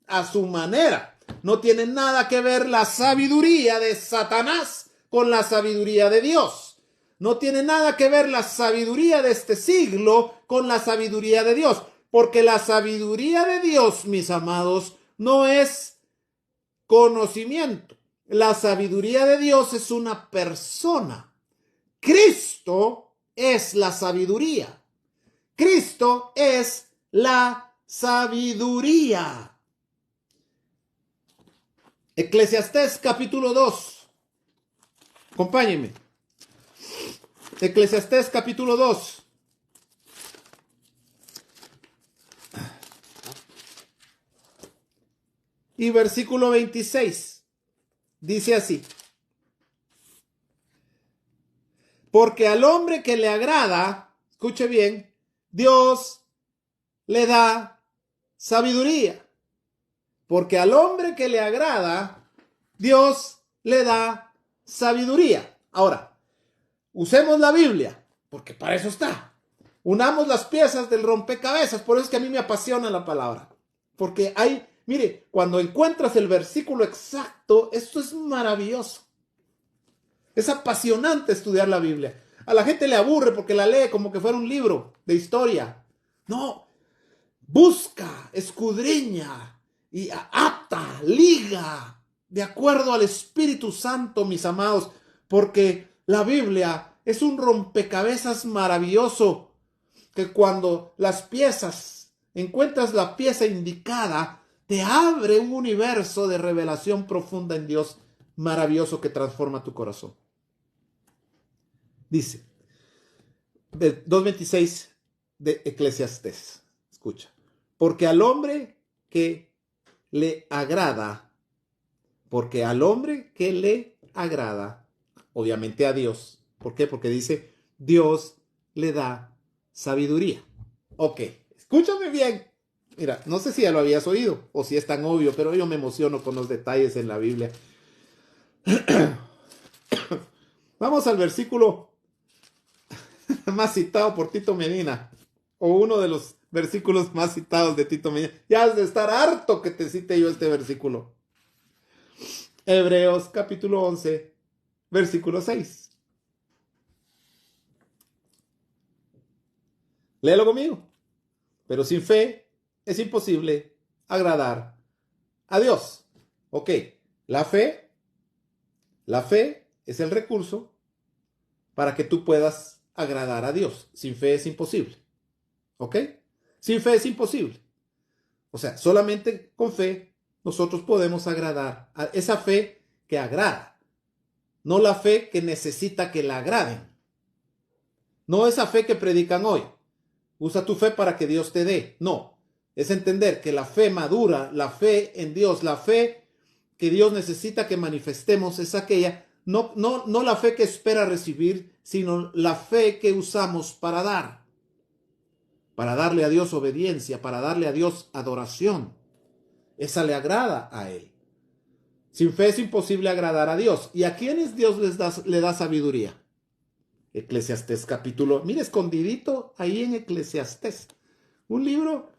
a su manera. No tiene nada que ver la sabiduría de Satanás con la sabiduría de Dios. No tiene nada que ver la sabiduría de este siglo con la sabiduría de Dios. Porque la sabiduría de Dios, mis amados, no es conocimiento. La sabiduría de Dios es una persona. Cristo es la sabiduría. Cristo es la sabiduría. Eclesiastés capítulo 2. Acompáñenme. Eclesiastés capítulo 2. Y versículo 26. Dice así. Porque al hombre que le agrada, escuche bien, Dios le da sabiduría. Porque al hombre que le agrada, Dios le da sabiduría. Ahora, usemos la Biblia, porque para eso está. Unamos las piezas del rompecabezas. Por eso es que a mí me apasiona la palabra. Porque hay, mire, cuando encuentras el versículo exacto, esto es maravilloso. Es apasionante estudiar la Biblia. A la gente le aburre porque la lee como que fuera un libro de historia. No, busca, escudriña y ata, liga, de acuerdo al Espíritu Santo, mis amados, porque la Biblia es un rompecabezas maravilloso, que cuando las piezas, encuentras la pieza indicada, te abre un universo de revelación profunda en Dios, maravilloso, que transforma tu corazón. Dice, 2.26 de Eclesiastés, escucha, porque al hombre que le agrada, porque al hombre que le agrada, obviamente a Dios. ¿Por qué? Porque dice, Dios le da sabiduría. Ok, escúchame bien. Mira, no sé si ya lo habías oído o si es tan obvio, pero yo me emociono con los detalles en la Biblia. Vamos al versículo más citado por Tito Medina, o uno de los versículos más citados de Tito Medina. Ya has de estar harto que te cite yo este versículo. Hebreos capítulo 11, versículo 6. Léelo conmigo. Pero sin fe es imposible agradar a Dios. Ok, la fe es el recurso para que tú puedas agradar a Dios. Sin fe es imposible. ¿Ok? Sin fe es imposible. O sea, solamente con fe nosotros podemos agradar a esa fe que agrada. No la fe que necesita que la agraden. No esa fe que predican hoy. Usa tu fe para que Dios te dé. No. Es entender que la fe madura, la fe en Dios, la fe que Dios necesita que manifestemos es aquella, no la fe que espera recibir, sino la fe que usamos para dar. Para darle a Dios obediencia, para darle a Dios adoración. Esa le agrada a Él. Sin fe es imposible agradar a Dios. ¿Y a quiénes Dios le da sabiduría? Eclesiastés capítulo, mire, escondidito ahí en Eclesiastés. Un libro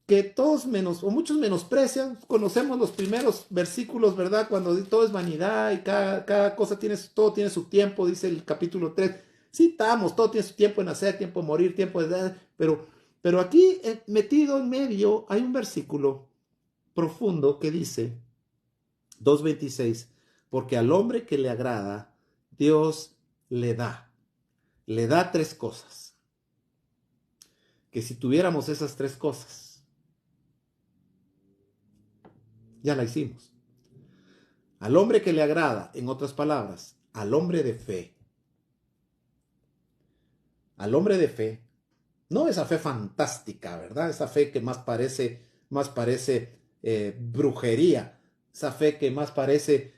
que todos menos, o muchos menosprecian. Conocemos los primeros versículos, ¿verdad? Cuando todo es vanidad y cada cosa todo tiene su tiempo, dice el capítulo 3. Citamos, todo tiene su tiempo de nacer, tiempo de morir, tiempo de edad, pero aquí metido en medio hay un versículo profundo que dice, 2.26, porque al hombre que le agrada, Dios le da tres cosas. Que si tuviéramos esas tres cosas, ya la hicimos. Al hombre que le agrada, en otras palabras, al hombre de fe. Al hombre de fe. No esa fe fantástica, ¿verdad? Esa fe que más parece brujería. Esa fe que más parece,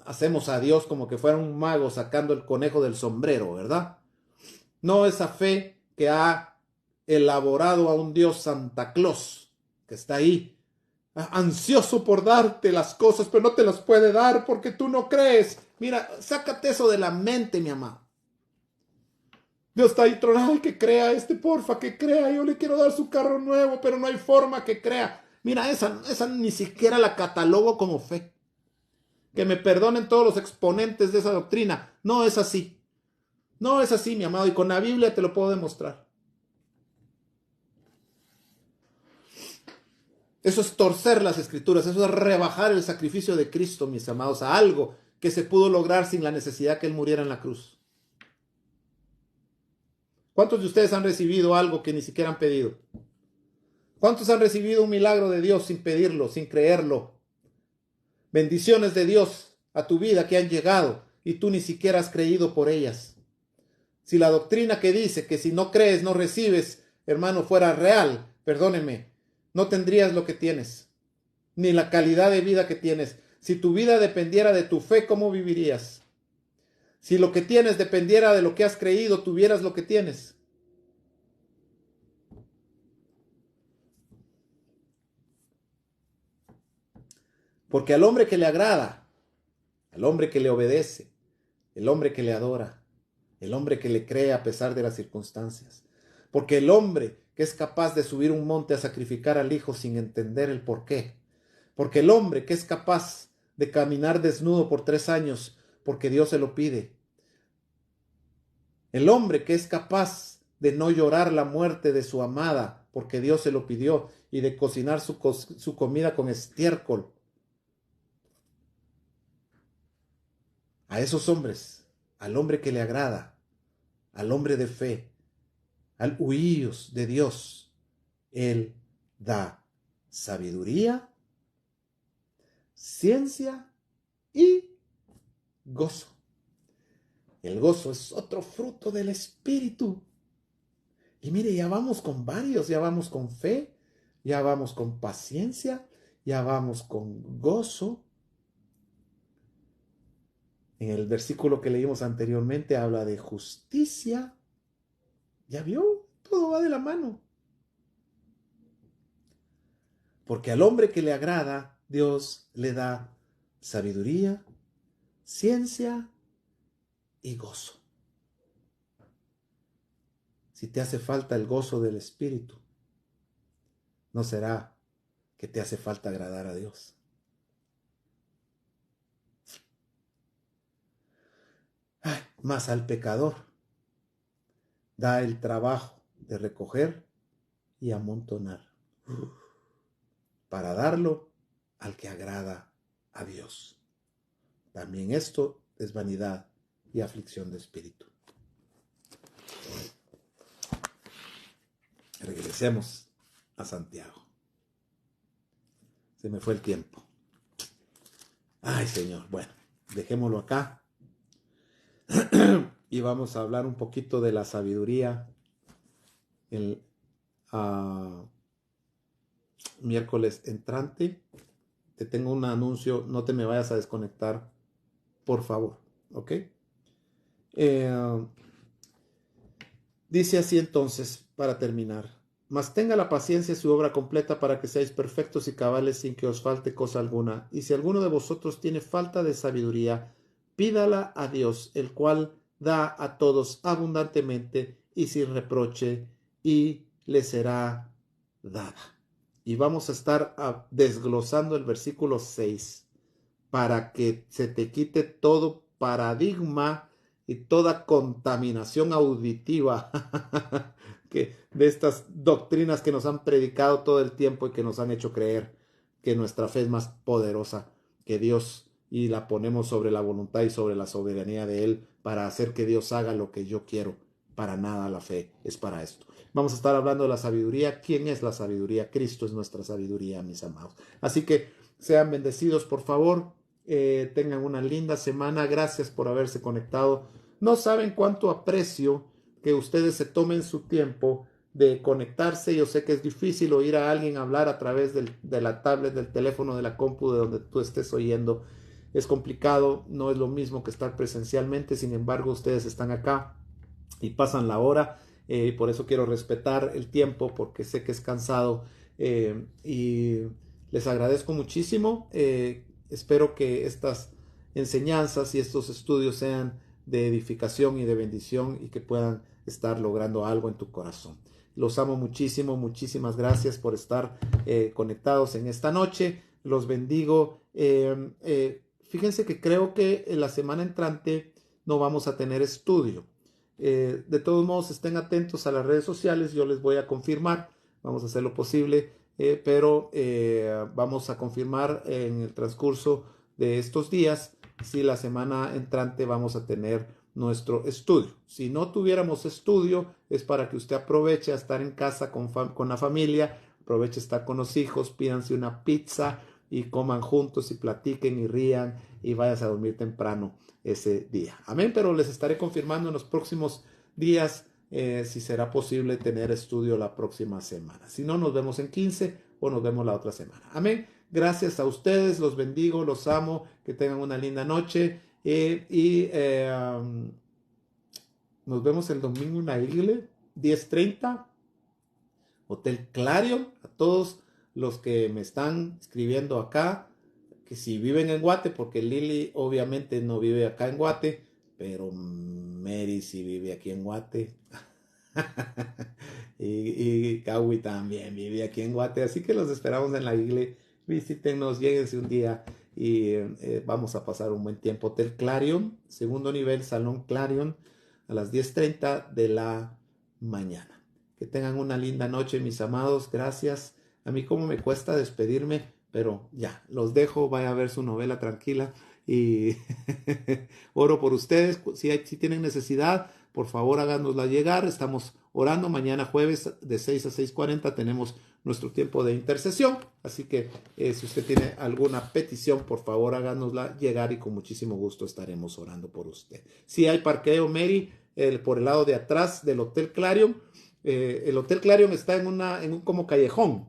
hacemos a Dios como que fuera un mago sacando el conejo del sombrero, ¿verdad? No esa fe que ha elaborado a un Dios Santa Claus, que está ahí, ansioso por darte las cosas, pero no te las puede dar porque tú no crees. Mira, sácate eso de la mente, mi amado. Dios está ahí tronado, que crea porfa, que crea. Yo le quiero dar su carro nuevo, pero no hay forma que crea. Mira, esa ni siquiera la catalogo como fe. Que me perdonen todos los exponentes de esa doctrina. No es así. No es así, mi amado. Y con la Biblia te lo puedo demostrar. Eso es torcer las escrituras. Eso es rebajar el sacrificio de Cristo, mis amados, a algo que se pudo lograr sin la necesidad que Él muriera en la cruz. ¿Cuántos de ustedes han recibido algo que ni siquiera han pedido? ¿Cuántos han recibido un milagro de Dios sin pedirlo, sin creerlo? Bendiciones de Dios a tu vida que han llegado y tú ni siquiera has creído por ellas. Si la doctrina que dice que si no crees no recibes, hermano, fuera real, perdóneme, no tendrías lo que tienes, ni la calidad de vida que tienes. Si tu vida dependiera de tu fe, ¿cómo vivirías? Si lo que tienes dependiera de lo que has creído, tuvieras lo que tienes. Porque al hombre que le agrada, al hombre que le obedece, el hombre que le adora, el hombre que le cree a pesar de las circunstancias. Porque el hombre que es capaz de subir un monte a sacrificar al hijo sin entender el por qué. Porque el hombre que es capaz de caminar desnudo por 3 años porque Dios se lo pide. El hombre que es capaz de no llorar la muerte de su amada porque Dios se lo pidió y de cocinar su comida con estiércol. A esos hombres, al hombre que le agrada, al hombre de fe, al huíos de Dios, Él da sabiduría, ciencia y gozo. El gozo es otro fruto del Espíritu. Y mire, ya vamos con varios, ya vamos con fe, ya vamos con paciencia, ya vamos con gozo. En el versículo que leímos anteriormente habla de justicia. ¿Ya vio? Todo va de la mano. Porque al hombre que le agrada, Dios le da sabiduría, ciencia y gozo. Si te hace falta el gozo del Espíritu, no será que te hace falta agradar a Dios. Más al pecador da el trabajo de recoger y amontonar para darlo al que agrada a Dios. También esto es vanidad y aflicción de espíritu. Regresemos a Santiago. Se me fue el tiempo. Ay, Señor. Bueno, dejémoslo acá. Y vamos a hablar un poquito de la sabiduría el miércoles entrante. Te tengo un anuncio, no te me vayas a desconectar, por favor, ¿ok? Dice así entonces, para terminar: mas tenga la paciencia su obra completa para que seáis perfectos y cabales sin que os falte cosa alguna. Y si alguno de vosotros tiene falta de sabiduría, pídala a Dios, el cual da a todos abundantemente y sin reproche, y le será dada. Y vamos a estar desglosando el versículo 6 para que se te quite todo paradigma y toda contaminación auditiva de estas doctrinas que nos han predicado todo el tiempo y que nos han hecho creer que nuestra fe es más poderosa que Dios y la ponemos sobre la voluntad y sobre la soberanía de Él para hacer que Dios haga lo que yo quiero. Para nada la fe es para esto. Vamos a estar hablando de la sabiduría. ¿Quién es la sabiduría? Cristo es nuestra sabiduría, mis amados. Así que sean bendecidos, por favor. Tengan una linda semana. Gracias por haberse conectado. No saben cuánto aprecio que ustedes se tomen su tiempo de conectarse. Yo sé que es difícil oír a alguien hablar a través de la tablet, del teléfono, de la compu, de donde tú estés oyendo. Es complicado, no es lo mismo que estar presencialmente. Sin embargo, ustedes están acá y pasan la hora. Por eso quiero respetar el tiempo, porque sé que es cansado. Y les agradezco muchísimo. Espero que estas enseñanzas y estos estudios sean de edificación y de bendición y que puedan estar logrando algo en tu corazón. Los amo muchísimo, muchísimas gracias por estar conectados en esta noche. Los bendigo. Fíjense que creo que en la semana entrante no vamos a tener estudio. De todos modos, estén atentos a las redes sociales. Yo les voy a confirmar. Vamos a hacer lo posible, pero vamos a confirmar en el transcurso de estos días si la semana entrante vamos a tener nuestro estudio. Si no tuviéramos estudio, es para que usted aproveche a estar en casa con la familia, aproveche a estar con los hijos, pídanse una pizza y coman juntos y platiquen y rían y vayas a dormir temprano ese día. Amén, pero les estaré confirmando en los próximos días si será posible tener estudio la próxima semana. Si no, nos vemos en 15 o nos vemos la otra semana. Amén. Gracias a ustedes, los bendigo, los amo, que tengan una linda noche nos vemos el domingo en la iglesia, 10:30, Hotel Clarion. A todos los que me están escribiendo acá, que si viven en Guate, porque Lili obviamente no vive acá en Guate, pero Mary sí vive aquí en Guate. y Kawi también vive aquí en Guate, así que los esperamos en la iglesia. Visítenos, lléguense un día y vamos a pasar un buen tiempo. Hotel Clarion, segundo nivel, Salón Clarion, a las 10:30 de la mañana. Que tengan una linda noche, mis amados. Gracias. A mí como me cuesta despedirme, pero ya, los dejo. Vaya a ver su novela tranquila y oro por ustedes. Si tienen necesidad, por favor háganosla llegar. Estamos orando. Mañana jueves de 6 a 6:40 tenemos nuestro tiempo de intercesión. Así que si usted tiene alguna petición, por favor háganosla llegar y con muchísimo gusto estaremos orando por usted. Si hay parqueo, Mary, por el lado de atrás del Hotel Clarion. El Hotel Clarion está en un como callejón.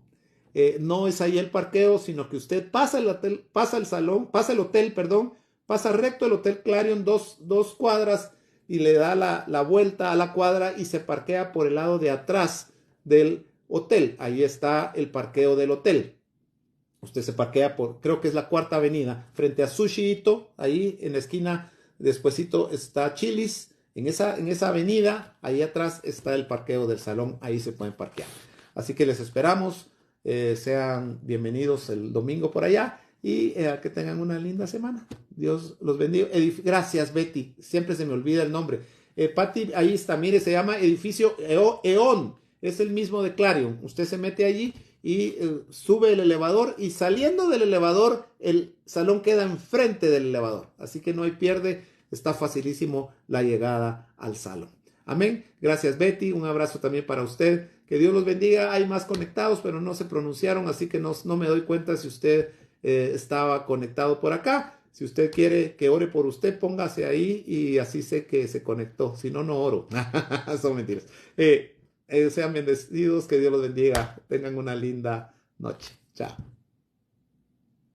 No es ahí el parqueo, sino que usted pasa el hotel, pasa el salón, pasa el hotel, perdón, pasa recto el Hotel Clarion dos cuadras y le da la vuelta a la cuadra y se parquea por el lado de atrás del hotel. Ahí está el parqueo del hotel. Usted se parquea creo que es la Cuarta Avenida, frente a Sushi Ito, ahí en la esquina, despuesito está Chili's. En esa avenida, ahí atrás está el parqueo del salón, ahí se pueden parquear. Así que les esperamos, sean bienvenidos el domingo por allá y que tengan una linda semana. Dios los bendiga. Gracias, Betty, siempre se me olvida el nombre. Patti, ahí está, mire, se llama Edificio EON, es el mismo de Clarion. Usted se mete allí y sube el elevador y saliendo del elevador, el salón queda enfrente del elevador. Así que no hay pierde, está facilísimo la llegada al salón. Amén. Gracias, Betty. Un abrazo también para usted. Que Dios los bendiga. Hay más conectados, pero no se pronunciaron, así que no me doy cuenta si usted estaba conectado por acá. Si usted quiere que ore por usted, póngase ahí y así sé que se conectó. Si no, no oro. Son mentiras. Sean bendecidos, que Dios los bendiga. Tengan una linda noche. Chao.